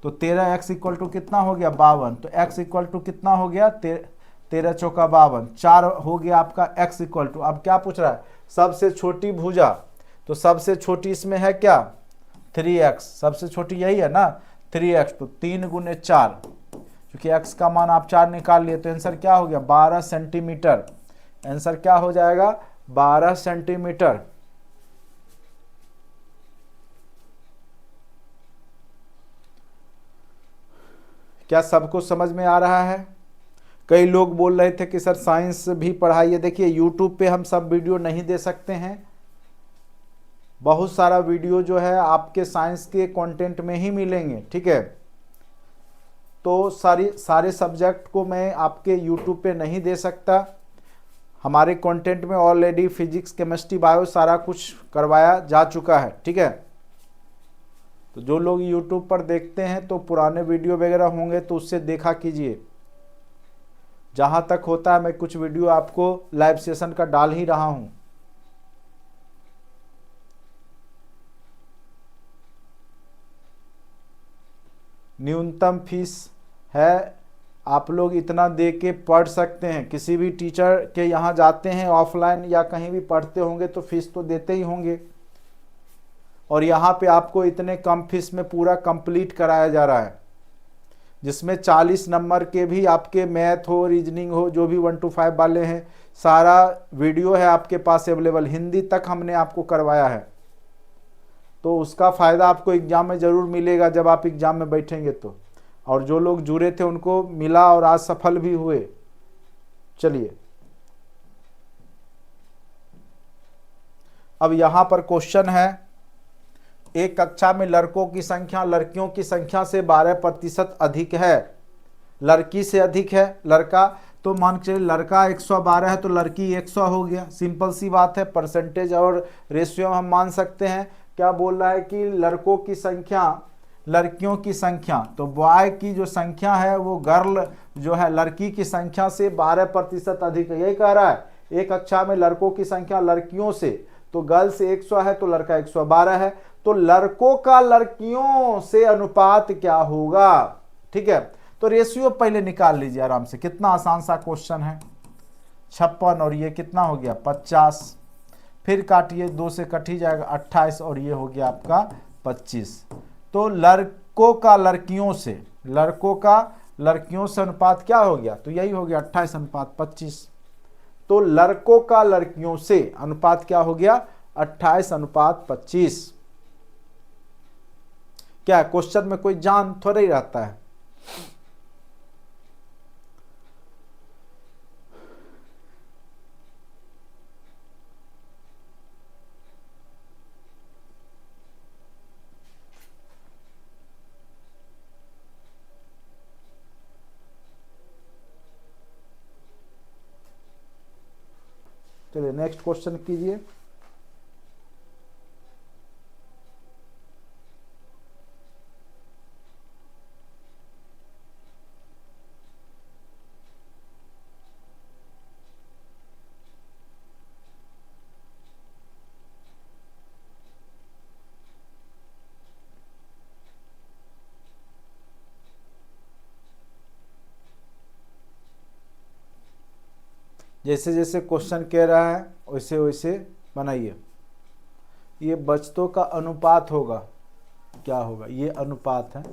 तो 13x इक्वल टू कितना हो गया 52, तो x इक्वल टू कितना हो गया 13 चौका 52, 4 हो गया आपका x इक्वल टू। अब क्या पूछ रहा है, सबसे छोटी भुजा, तो सबसे छोटी इसमें है क्या 3x, सबसे छोटी यही है ना 3x, तो 3 गुने 4, क्योंकि x का मान आप 4 निकाल लिए तो आंसर क्या हो गया 12 सेंटीमीटर। आंसर क्या हो जाएगा 12 सेंटीमीटर। क्या सबको समझ में आ रहा है? कई लोग बोल रहे थे कि सर साइंस भी पढ़ाइए, देखिए यूट्यूब पे हम सब वीडियो नहीं दे सकते हैं, बहुत सारा वीडियो जो है आपके साइंस के कंटेंट में ही मिलेंगे, ठीक है, तो सारे सब्जेक्ट को मैं आपके यूट्यूब पे नहीं दे सकता। हमारे कंटेंट में ऑलरेडी फिजिक्स केमिस्ट्री बायो सारा कुछ करवाया जा चुका है, ठीक है। तो जो लोग यूट्यूब पर देखते हैं तो पुराने वीडियो वगैरह होंगे तो उससे देखा कीजिए। जहाँ तक होता है मैं कुछ वीडियो आपको लाइव सेशन का डाल ही रहा हूँ। न्यूनतम फीस है, आप लोग इतना दे के पढ़ सकते हैं, किसी भी टीचर के यहाँ जाते हैं ऑफलाइन या कहीं भी पढ़ते होंगे तो फीस तो देते ही होंगे, और यहाँ पे आपको इतने कम फीस में पूरा कंप्लीट कराया जा रहा है, जिसमें 40 नंबर के भी आपके मैथ हो रीजनिंग हो जो भी 1 to 5 वाले हैं, सारा वीडियो है आपके पास अवेलेबल, हिंदी तक हमने आपको करवाया है, तो उसका फ़ायदा आपको एग्ज़ाम में ज़रूर मिलेगा जब आप एग्ज़ाम में बैठेंगे तो। और जो लोग जुड़े थे उनको मिला और आज सफल भी हुए। चलिए अब यहाँ पर क्वेश्चन है, एक कक्षा में लड़कों की संख्या लड़कियों की संख्या से 12% अधिक है, लड़की से अधिक है लड़का, तो मान के चलिए लड़का 112 है तो लड़की 100 हो गया, सिंपल सी बात है, परसेंटेज और रेशियो हम मान सकते हैं। क्या बोल रहा है कि लड़कों की संख्या लड़कियों की संख्या, तो बॉय की जो संख्या है वो गर्ल जो है लड़की की संख्या से 12% अधिक है, यही कह रहा है। एक कक्षा में लड़कों की संख्या लड़कियों से, तो गर्ल्स 100 है तो लड़का 112 है, तो लड़कों का लड़कियों से अनुपात क्या होगा, ठीक है। तो रेशियो पहले निकाल लीजिए आराम से, कितना आसान सा क्वेश्चन है, 56 और ये कितना हो गया 50, फिर काटिए 2 से कट ही जाएगा 28 और ये हो गया आपका 25। तो लड़कों का लड़कियों से, लड़कों का लड़कियों से अनुपात क्या हो गया, तो यही हो गया 28:25। तो लड़कों का लड़कियों से अनुपात क्या हो गया 28:25। क्या क्वेश्चन में कोई जान थोड़ा ही रहता है। चलिए नेक्स्ट क्वेश्चन कीजिए। जैसे जैसे क्वेश्चन कह रहा है वैसे वैसे बनाइए। ये बचतों का अनुपात होगा, क्या होगा, ये अनुपात है,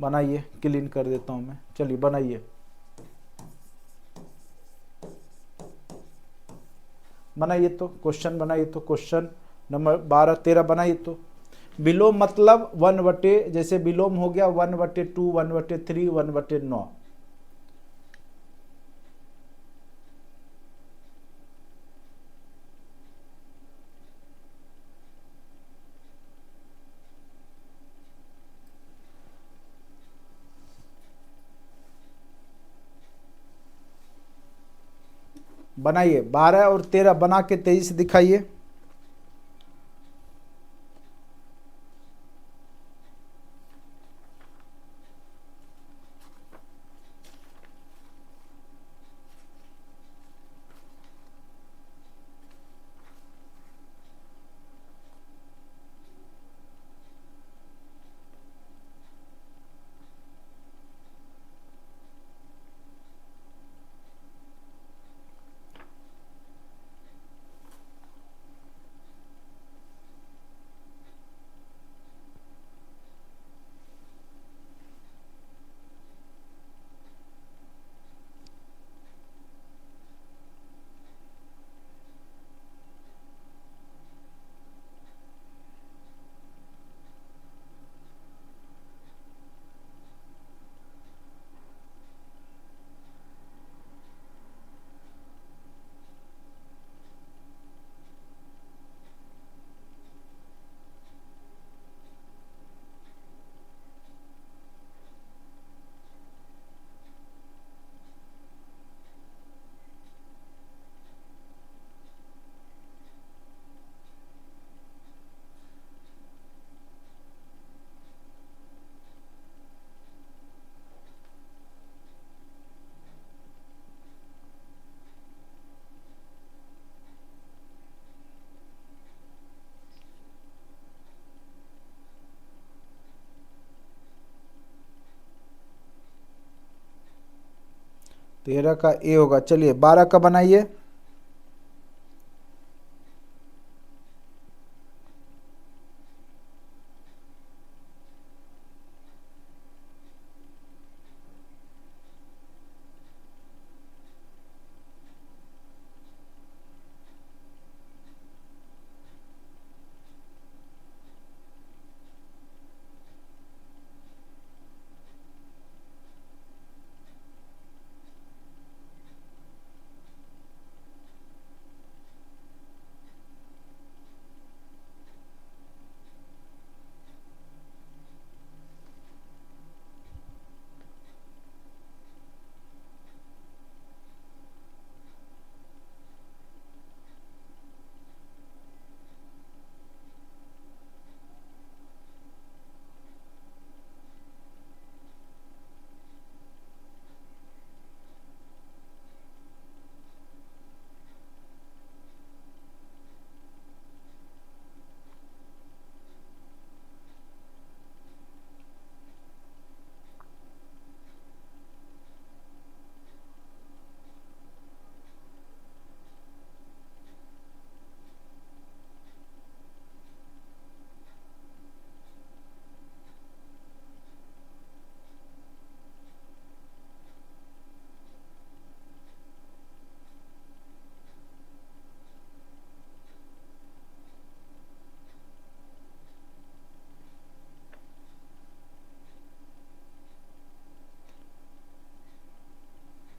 बनाइए, क्लीन कर देता हूं मैं। चलिए बनाइए, बनाइए तो क्वेश्चन बनाइए, तो क्वेश्चन नंबर 12 13 बनाइए। तो विलोम मतलब 1/, जैसे विलोम हो गया 1/2, 1/3, 1/9। बनाइए 12 और 13 बना के तेजी से दिखाइए। तेरह का ए होगा। चलिए 12 का बनाइए।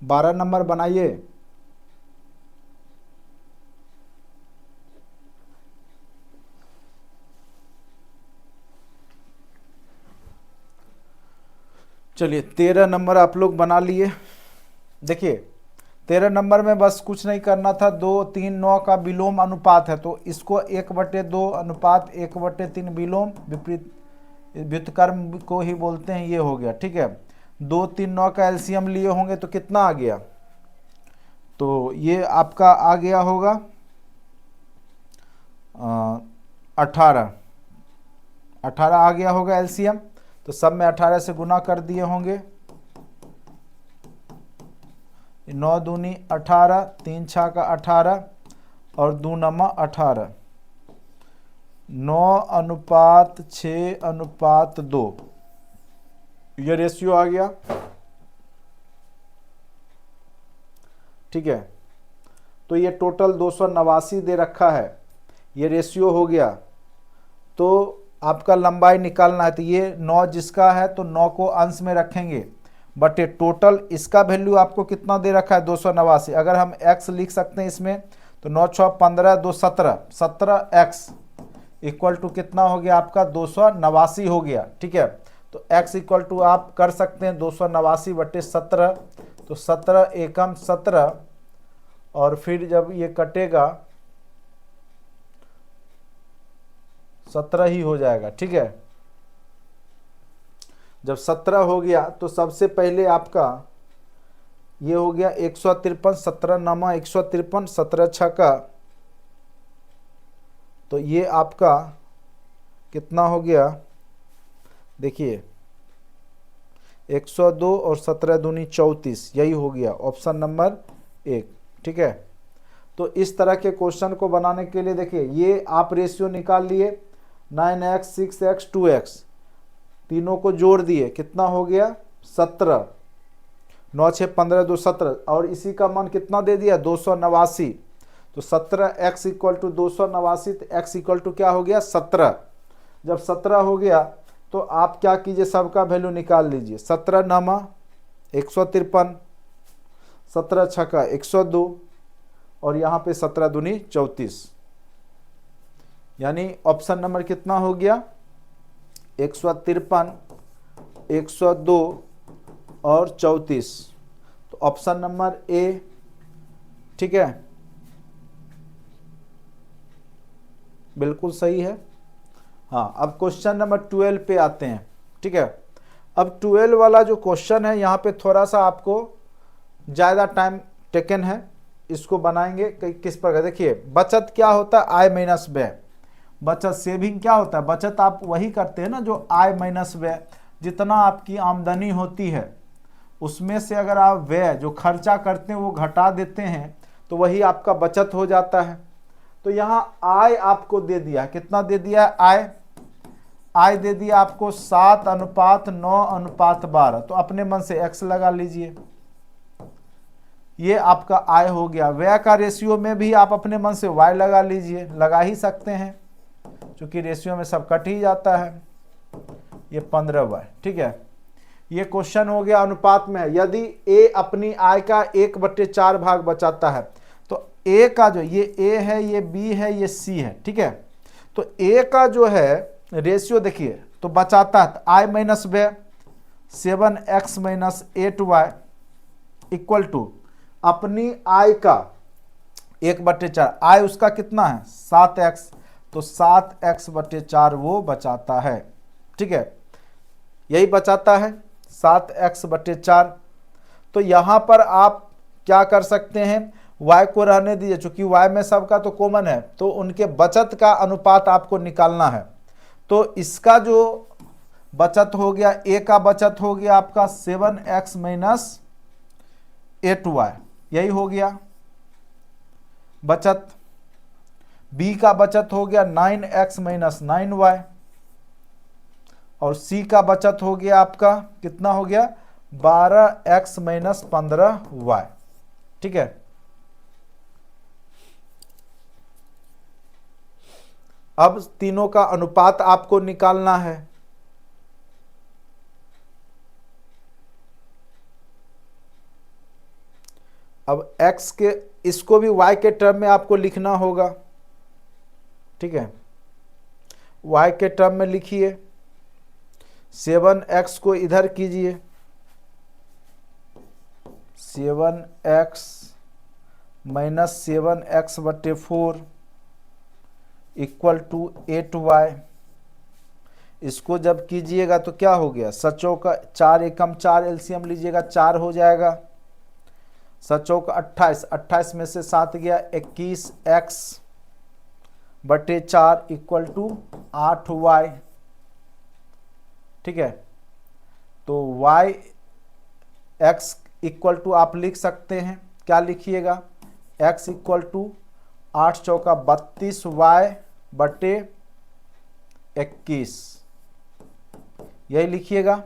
बारह नंबर बनाइए। चलिए 13 नंबर आप लोग बना लिए। देखिए 13 नंबर में बस कुछ नहीं करना था, 2, 3, 9 का विलोम अनुपात है, तो इसको 1/2 अनुपात 1/3 विलोम विपरीत व्युत्क्रम को ही बोलते हैं, ये हो गया। ठीक है, 2, 3, 9 का एलसीएम लिए होंगे तो कितना आ गया, तो ये आपका आ गया होगा 18 आ गया होगा एलसीएम। तो सब में 18 से गुना कर दिए होंगे, 9 दूनी 18, 3 छः का 18 और 2 नमा 18, 9:6:2 ये रेशियो आ गया। ठीक है, तो ये टोटल 289 दे रखा है। ये रेशियो हो गया, तो आपका लंबाई निकालना है, तो ये 9 जिसका है तो 9 को अंश में रखेंगे, बट ये टोटल इसका वैल्यू आपको कितना दे रखा है 289। अगर हम x लिख सकते हैं इसमें, तो 9 6 15 2 17, 17x इक्वल टू कितना हो गया आपका 289 हो गया। ठीक है, तो x इक्वल टू आप कर सकते हैं 289 बटे 17, तो 17 एकम 17, और फिर जब ये कटेगा 17 ही हो जाएगा। ठीक है, जब 17 हो गया तो सबसे पहले आपका ये हो गया 153, 17 नामा 153, 17 छक्का, तो ये आपका कितना हो गया, देखिए 102 और 17 दूनी 34, यही हो गया ऑप्शन नंबर 1। ठीक है, तो इस तरह के क्वेश्चन को बनाने के लिए देखिए ये आप रेशियो निकाल लिए, 9x 6x 2x, तीनों को जोड़ दिए, कितना हो गया 17, 9 6 15 2 17, और इसी का मान कितना दे दिया 289, तो 17x इक्वल टू 289, तो x इक्वल टू क्या हो गया 17। जब 17 हो गया तो आप क्या कीजिए, सबका वैल्यू निकाल लीजिए, 17 नामा 153, 17 छक्का 102, और यहाँ पे 17 दूनी 34, यानी ऑप्शन नंबर कितना हो गया 153, 102 और 34, तो ऑप्शन नंबर ए। ठीक है, बिल्कुल सही है। हाँ, अब क्वेश्चन नंबर 12 पे आते हैं। ठीक है, अब 12 वाला जो क्वेश्चन है यहाँ पे थोड़ा सा आपको ज़्यादा टाइम टेकन है, इसको बनाएंगे किस प्रकार। देखिए बचत क्या होता है, आय माइनस व्यय। बचत सेविंग क्या होता है, बचत आप वही करते हैं ना जो आय माइनस व्यय, जितना आपकी आमदनी होती है उसमें से अगर आप व्यय जो खर्चा करते हैं वो घटा देते हैं तो वही आपका बचत हो जाता है। तो यहाँ आय आपको दे दिया, कितना दे दिया है, आय दे दिया आपको 7:9:12, तो अपने मन से x लगा लीजिए, ये आपका आय हो गया। व्यय का रेशियो में भी आप अपने मन से y लगा लीजिए, लगा ही सकते हैं क्योंकि रेशियो में सब कट ही जाता है, ये 15y। ठीक है, ये क्वेश्चन हो गया अनुपात में। यदि a अपनी आय का 1/4 भाग बचाता है, तो a का जो ये a है, ये b है, ये c है। ठीक है, तो a का जो है रेशियो देखिए तो बचाता है आय माइनस व्यय, 7x minus 8y equal to अपनी आय का 1/4, आय उसका कितना है 7x, तो 7x/4 वो बचाता है। ठीक है, यही बचाता है 7x/4। तो यहाँ पर आप क्या कर सकते हैं, y को रहने दीजिए, चूंकि y में सबका तो कॉमन है, तो उनके बचत का अनुपात आपको निकालना है। तो इसका जो बचत हो गया, a का बचत हो गया आपका 7x माइनस 8y, यही हो गया बचत। b का बचत हो गया 9x माइनस 9y, और c का बचत हो गया आपका कितना हो गया 12x माइनस 15y। ठीक है, अब तीनों का अनुपात आपको निकालना है। अब x के, इसको भी y के टर्म में आपको लिखना होगा। ठीक है, y के टर्म में लिखिए, 7x को इधर कीजिए, 7x minus 7x/4 equal to 8y। इसको जब कीजिएगा तो क्या हो गया, सचों का 4 एकम 4 एलसीएम लीजिएगा 4 हो जाएगा, सचों का 28, 28 में से 7 गया 21x/4 इक्वल टू 8y। ठीक है, तो y x इक्वल टू आप लिख सकते हैं, क्या लिखिएगा, x इक्वल टू 8 चौका 32y/21, यही लिखिएगा।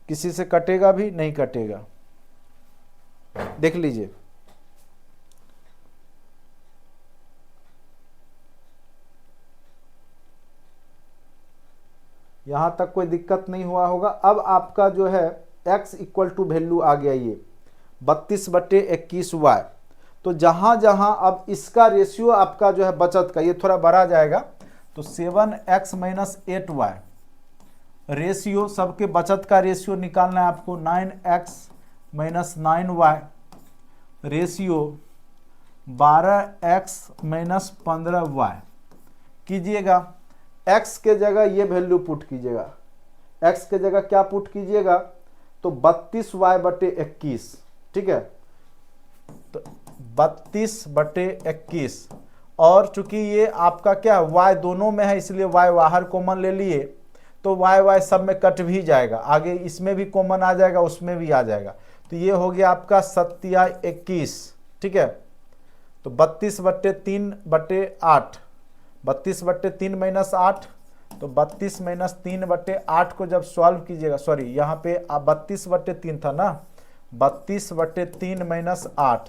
किसी से कटेगा भी नहीं, कटेगा, देख लीजिए। यहाँ तक कोई दिक्कत नहीं हुआ होगा। अब आपका जो है x इक्वल टू वैल्यू आ गया ये 32/21y। तो जहाँ जहाँ अब इसका रेशियो आपका जो है बचत का, ये थोड़ा बढ़ा जाएगा, तो 7x - 8y रेशियो, सबके बचत का रेशियो निकालना है आपको। 9x - 9y ratio 12x - 15y कीजिएगा। x के जगह ये वैल्यू पुट कीजिएगा, x के जगह क्या पुट कीजिएगा, तो 32y/21। ठीक है, तो 32/21। और चूंकि ये आपका क्या है, y दोनों में है, इसलिए y बाहर कॉमन ले लिए, तो y सब में कट भी जाएगा, आगे इसमें भी कॉमन आ जाएगा, उसमें भी आ जाएगा। तो ये हो गया आपका 7×21। ठीक है, तो 32/3/8, 32/3 - 8, तो 32 - 3/8 को जब सॉल्व कीजिएगा, सॉरी यहाँ पे 32/3 था ना, 32/3 - 8,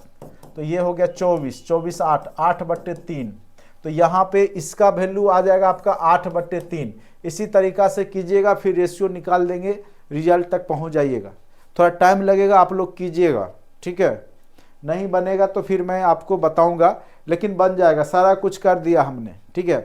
तो ये हो गया 24, 24 8, 8/3। तो यहाँ पे इसका वैल्यू आ जाएगा आपका 8/3। इसी तरीका से कीजिएगा, फिर रेशियो निकाल देंगे, रिजल्ट तक पहुँच जाइएगा। थोड़ा टाइम लगेगा, आप लोग कीजिएगा। ठीक है, नहीं बनेगा तो फिर मैं आपको बताऊंगा, लेकिन बन जाएगा, सारा कुछ कर दिया हमने। ठीक है,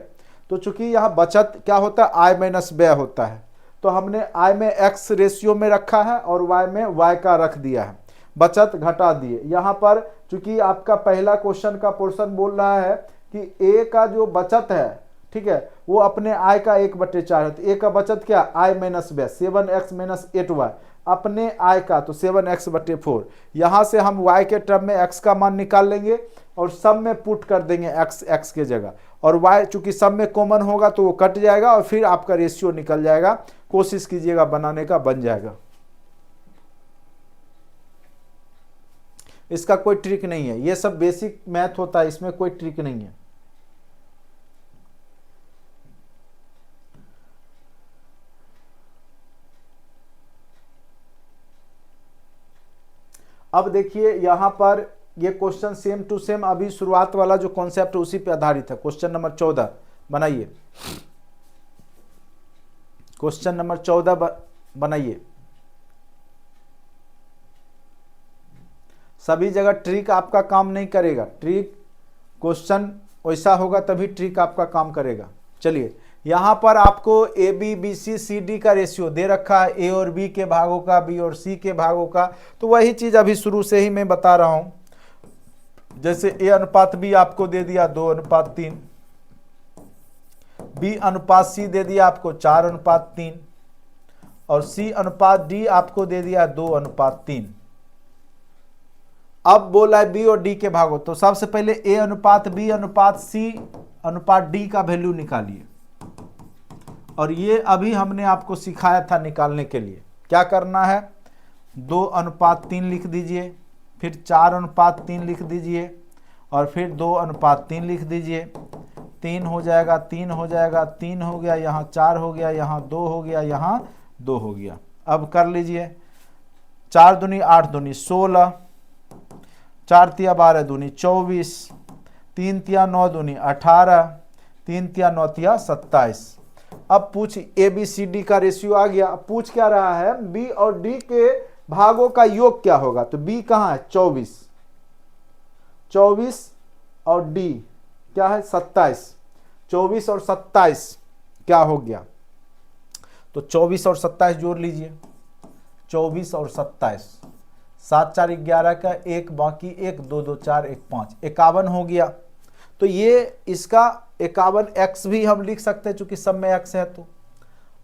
तो चूंकि यहाँ बचत क्या होता है, आय माइनस व्यय होता है, तो हमने आय में x रेशियो में रखा है और y में y का रख दिया है, बचत घटा दिए। यहाँ पर चूंकि आपका पहला क्वेश्चन का पोर्शन बोल रहा है कि a का जो बचत है, ठीक है, वो अपने आय का 1/4 है। तो a का बचत क्या, आय माइनस व्यय, 7x - 8y अपने आय का, तो 7x/4। यहाँ से हम y के टर्म में x का मान निकाल लेंगे और सब में पुट कर देंगे x के जगह, और y चूंकि सब में कॉमन होगा तो वो कट जाएगा और फिर आपका रेशियो निकल जाएगा। कोशिश कीजिएगा बनाने का, बन जाएगा। इसका कोई ट्रिक नहीं है, ये सब बेसिक मैथ होता है, इसमें कोई ट्रिक नहीं है। अब देखिए यहाँ पर ये क्वेश्चन सेम टू सेम, अभी शुरुआत वाला जो कॉन्सेप्ट है उसी पे आधारित है। क्वेश्चन नंबर 14 बनाइए, क्वेश्चन नंबर 14 बनाइए। सभी जगह ट्रिक आपका काम नहीं करेगा, ट्रिक क्वेश्चन वैसा होगा तभी ट्रिक आपका काम करेगा। चलिए, यहाँ पर आपको A B B C C D का रेशियो दे रखा है, ए और बी के भागों का, बी और सी के भागों का। तो वही चीज अभी शुरू से ही मैं बता रहा हूं। जैसे ए अनुपात बी आपको दे दिया 2:3, बी अनुपात सी दे दिया आपको 4:3, और सी अनुपात डी आपको दे दिया 2:3। अब बोला है बी और डी के भागों, तो सबसे पहले ए अनुपात बी अनुपात सी अनुपात डी का वैल्यू निकालिए। और ये अभी हमने आपको सिखाया था निकालने के लिए। क्या करना है, 2:3 लिख दीजिए, फिर 4:3 लिख दीजिए, और फिर 2:3 लिख दीजिए। 3 हो जाएगा, 3 हो जाएगा, 3 हो गया, यहाँ 4 हो गया, यहाँ 2 हो गया, यहाँ 2 हो गया। अब कर लीजिए, 4 दूनी 8 दूनी 16, 4 तिया 12 दूनी 24, 3 तिया 9 दूनी 18, 3 तिया 9 तिया 27। अब पूछ ए बी सी डी का रेशियो आ गया। अब पूछ क्या रहा है, बी और डी के भागों का योग क्या होगा। तो बी कहाँ है, 24, 24 और डी क्या है 27। 24 और 27 क्या हो गया, तो 24 और 27 जोड़ लीजिए, 24 और 27, 7 4 11 का 1 बाकी 1, 2 2 4 1 5, 51 हो गया। तो ये इसका 51x भी हम लिख सकते हैं चूंकि सब में x है। तो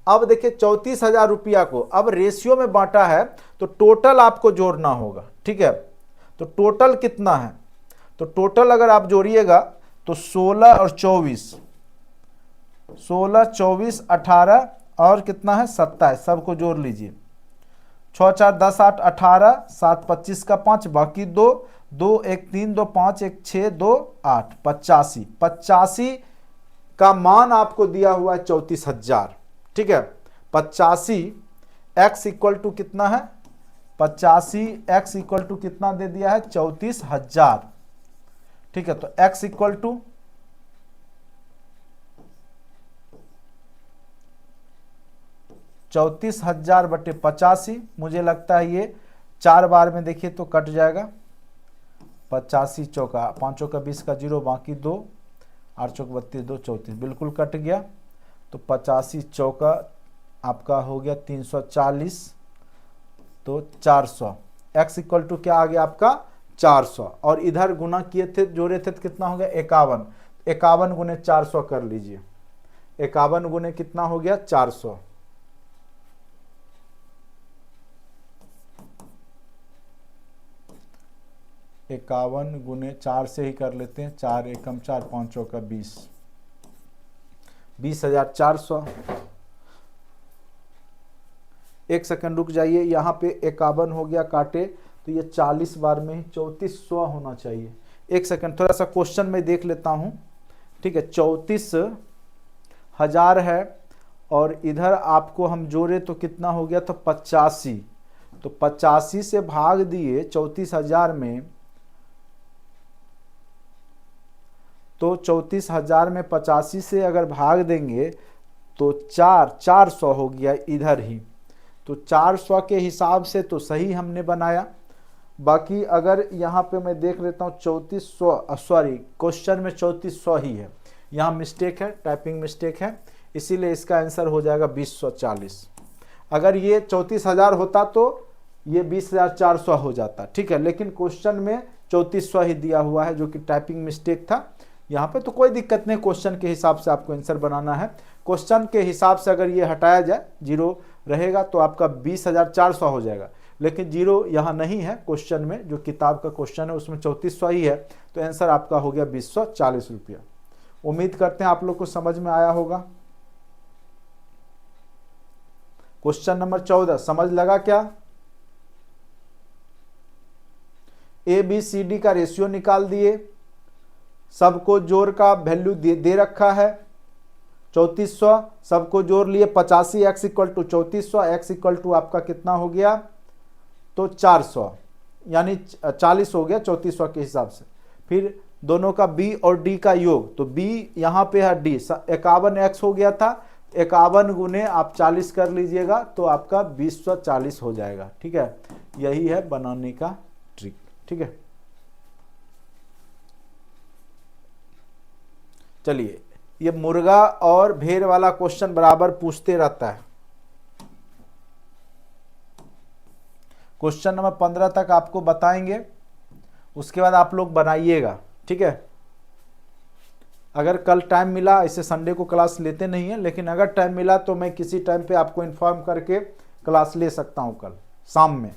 अब देखिए 34,000 रुपया को अब रेशियो में बांटा है, तो टोटल आपको जोड़ना होगा। ठीक है, तो टोटल कितना है, तो टोटल अगर आप जोड़िएगा तो 16 और 24, 16 24 18 और कितना है 27, सबको जोड़ लीजिए। 6 4 10 8 18, 7 25 का 5 बाकी 2, 2 1 3 2 5 1 6 2 8, 85। 85 का मान आपको दिया हुआ है 34,000। ठीक है, 85 x इक्वल टू कितना है, 85 x इक्वल टू कितना दे दिया है 34,000। ठीक है, तो x इक्वल टू 34,000 बटे 85, मुझे लगता है ये 4 बार में देखिए तो कट जाएगा। 85 चौका 5 चौका 20 का 0, बाकी 2, 8 चौक 32, 2 34, बिल्कुल कट गया। तो 85 चौका आपका हो गया 340, तो 400। x इक्वल टू क्या आ गया आपका 400, और इधर गुना किए थे जोड़े थे तो कितना हो गया 51। 51 गुने 400 कर लीजिए, 51 गुने कितना हो गया 400। इक्यावन गुने 4 से ही कर लेते हैं, 4 एकम 4, 5 चौका 20, 20,400। एक सेकंड रुक जाइए, यहाँ पे 51 हो गया काटे, तो ये 40 बार में ही 3400 होना चाहिए। एक सेकंड, थोड़ा सा क्वेश्चन में देख लेता हूँ, ठीक है। 34,000 है, और इधर आपको हम जोड़े तो कितना हो गया था 85, तो 85 से भाग दिए 34,000 में, तो 34,000 में 85 से अगर भाग देंगे तो 400 हो गया इधर ही। तो 400 के हिसाब से तो सही हमने बनाया। बाकी अगर यहाँ पे मैं देख लेता हूँ 3400, सॉरी क्वेश्चन में 3400 ही है, यहाँ मिस्टेक है, टाइपिंग मिस्टेक है, इसीलिए इसका आंसर हो जाएगा 2040। अगर ये 34,000 होता तो ये 20,400 हो जाता, ठीक है। लेकिन क्वेश्चन में 3400 ही दिया हुआ है, जो कि टाइपिंग मिस्टेक था यहाँ पे। तो कोई दिक्कत नहीं, क्वेश्चन के हिसाब से आपको आंसर बनाना है। क्वेश्चन के हिसाब से अगर ये हटाया जाए, 0 रहेगा तो आपका 20,400 हो जाएगा। लेकिन 0 यहाँ नहीं है क्वेश्चन में, जो किताब का क्वेश्चन है उसमें 3400 ही है, तो आंसर आपका हो गया 2040 रुपया। उम्मीद करते हैं आप लोग को समझ में आया होगा। क्वेश्चन नंबर 14 समझ लगा क्या? ABCD का रेशियो निकाल दिए, सबको जोड़ का वैल्यू दे रखा है 3400, सबको जोड़ लिए 85, x equal to 3400, x equal to आपका कितना हो गया तो 400, यानी 40 हो गया 3400 के हिसाब से। फिर दोनों का b और d का योग, तो b यहाँ पे है d, 51x हो गया था, 51 गुने आप 40 कर लीजिएगा तो आपका 2040 हो जाएगा, ठीक है। यही है बनाने का ट्रिक, ठीक है। चलिए, ये मुर्गा और भेड़ वाला क्वेश्चन बराबर पूछते रहता है। क्वेश्चन नंबर 15 तक आपको बताएंगे, उसके बाद आप लोग बनाइएगा, ठीक है। अगर कल टाइम मिला, इसे संडे को क्लास लेते नहीं है, लेकिन अगर टाइम मिला तो मैं किसी टाइम पे आपको इन्फॉर्म करके क्लास ले सकता हूं कल शाम में।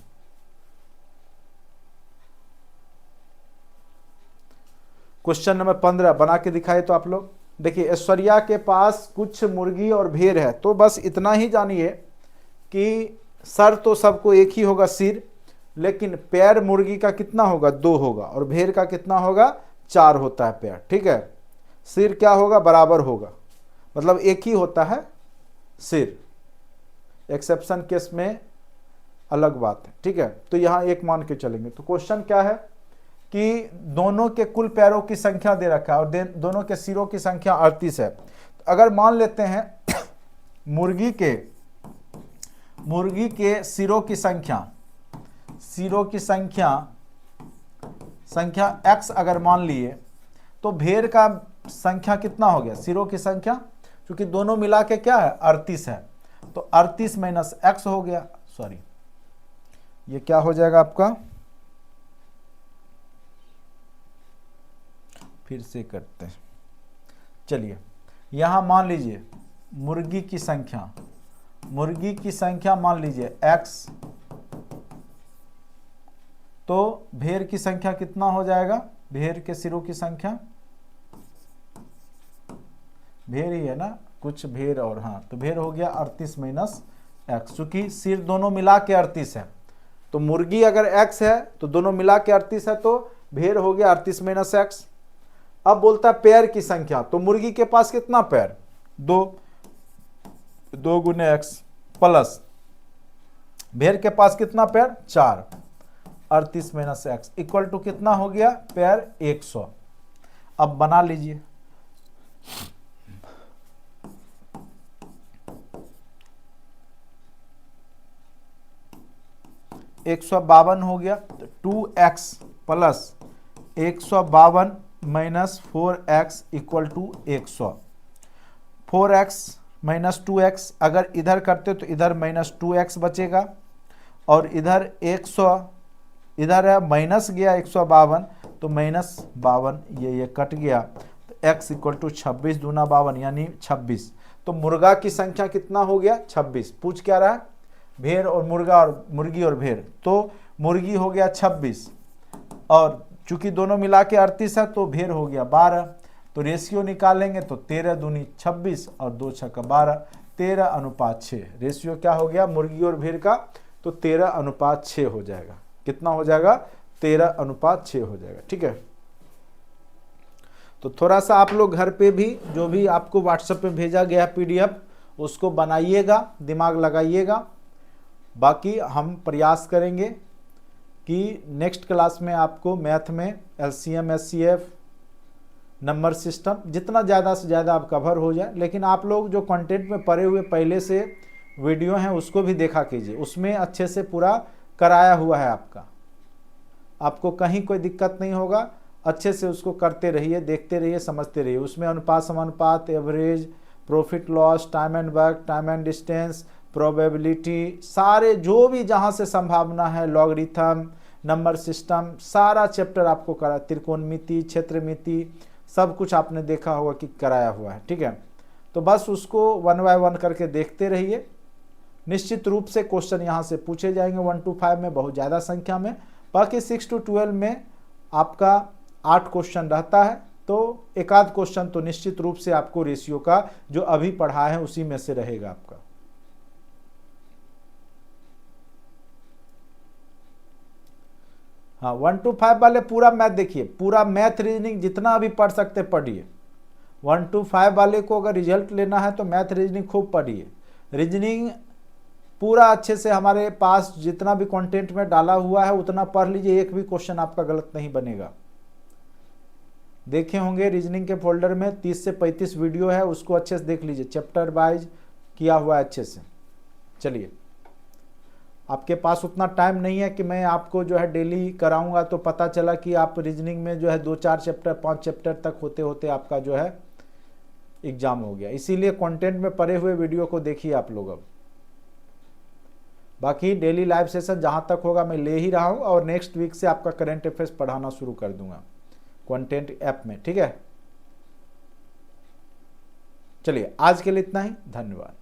क्वेश्चन नंबर 15 बना के दिखाए तो आप लोग देखिए। ऐश्वर्या के पास कुछ मुर्गी और भेड़ है, तो बस इतना ही जानिए कि सर तो सबको एक ही होगा सिर, लेकिन पैर मुर्गी का कितना होगा 2 होगा, और भेड़ का कितना होगा 4 होता है पैर, ठीक है। सिर क्या होगा बराबर होगा, मतलब एक ही होता है सिर, एक्सेप्शन केस में अलग बात है, ठीक है। तो यहाँ एक मान के चलेंगे। तो क्वेश्चन क्या है कि दोनों के कुल पैरों की संख्या दे रखा है और दोनों के सिरों की संख्या 38 है। तो अगर मान लेते हैं मुर्गी के सिरों की संख्या x अगर मान लिए, तो भेड़ का संख्या कितना हो गया सिरों की संख्या, क्योंकि दोनों मिला के क्या है 38 है, तो 38 माइनस x हो गया, सॉरी ये क्या हो जाएगा आपका, फिर से करते हैं। चलिए, यहां मान लीजिए मुर्गी की संख्या मान लीजिए x, तो भेड़ की संख्या कितना हो जाएगा, भेड़ के सिरों की संख्या, भेड़ ही है ना, कुछ भेड़ और, हाँ तो भेड़ हो गया 38 माइनस x, चूंकि सिर दोनों मिला के 38 है, तो मुर्गी अगर x है तो दोनों मिला के 38 है, तो भेड़ हो गया 38 माइनस x। अब बोलता है पैर की संख्या, तो मुर्गी के पास कितना पैर 2 गुने x प्लस भेड़ के पास कितना पैर 4, 38 माइनस x इक्वल टू कितना हो गया पैर 100। अब बना लीजिए, 152 हो गया, तो 2x plus 152 minus 4x equal to 100। 4x minus 2x अगर इधर करते तो इधर माइनस 2x बचेगा, और इधर 100 इधर है माइनस गया 152, तो माइनस 52 ये कट गया, तो x इक्वल टू 26 दूना 52 यानी 26। तो मुर्गा की संख्या कितना हो गया? 26। पूछ क्या रहा है? भेड़ और मुर्गा और मुर्गी और भेड़, तो मुर्गी हो गया 26, और चूंकि दोनों मिला के 38 है तो भेड़ हो गया 12। तो रेशियो निकालेंगे तो 13 दूनी 26 और 2 छक्का 12, 13:6। रेशियो क्या हो गया मुर्गी और भेड़ का? तो 13:6 हो जाएगा। कितना हो जाएगा? 13:6 हो जाएगा। ठीक है, तो थोड़ा सा आप लोग घर पे भी जो भी आपको व्हाट्सएप पे भेजा गया पीडीएफ उसको बनाइएगा, दिमाग लगाइएगा। बाकी हम प्रयास करेंगे कि नेक्स्ट क्लास में आपको मैथ में एलसीएम, एचसीएफ, नंबर सिस्टम जितना ज़्यादा से ज़्यादा आप कवर हो जाए। लेकिन आप लोग जो कंटेंट में पढ़े हुए पहले से वीडियो हैं उसको भी देखा कीजिए, उसमें अच्छे से पूरा कराया हुआ है आपको कहीं कोई दिक्कत नहीं होगा। अच्छे से उसको करते रहिए, देखते रहिए, समझते रहिए। उसमें अनुपात समानुपात, average, profit loss, time and work, time and distance, probability, सारे जो भी जहाँ से संभावना है, लॉगरिथम, नंबर सिस्टम, सारा चैप्टर आपको करा, त्रिकोणमिति, क्षेत्रमिति, सब कुछ आपने देखा होगा कि कराया हुआ है। ठीक है, तो बस उसको 1 बाय 1 करके देखते रहिए। निश्चित रूप से क्वेश्चन यहाँ से पूछे जाएंगे 1 to 5 में, बहुत ज़्यादा संख्या में। बाकी 6 to 12 में आपका 8 क्वेश्चन रहता है, तो एक आध क्वेश्चन तो निश्चित रूप से आपको रेशियो का जो अभी पढ़ा है उसी में से रहेगा आपका। हाँ, 1 to 5 वाले पूरा मैथ देखिए, पूरा मैथ रीजनिंग जितना अभी पढ़ सकते पढ़िए। 1 to 5 वाले को अगर रिजल्ट लेना है तो मैथ रीजनिंग खूब पढ़िए। रीजनिंग पूरा अच्छे से हमारे पास जितना भी कंटेंट में डाला हुआ है उतना पढ़ लीजिए, एक भी क्वेश्चन आपका गलत नहीं बनेगा। देखे होंगे रीजनिंग के फोल्डर में 30 से 35 वीडियो है, उसको अच्छे से देख लीजिए, चैप्टर वाइज किया हुआ है अच्छे से। चलिए, आपके पास उतना टाइम नहीं है कि मैं आपको जो है डेली कराऊंगा, तो पता चला कि आप रीजनिंग में जो है 2-4 चैप्टर 5 चैप्टर तक होते होते आपका जो है एग्जाम हो गया। इसीलिए कंटेंट में पढ़े हुए वीडियो को देखिए आप लोग। अब बाकी डेली लाइव सेशन जहां तक होगा मैं ले ही रहा हूं, और नेक्स्ट वीक से आपका करंट अफेयर्स पढ़ाना शुरू कर दूंगा कंटेंट ऐप में। ठीक है, चलिए आज के लिए इतना ही, धन्यवाद।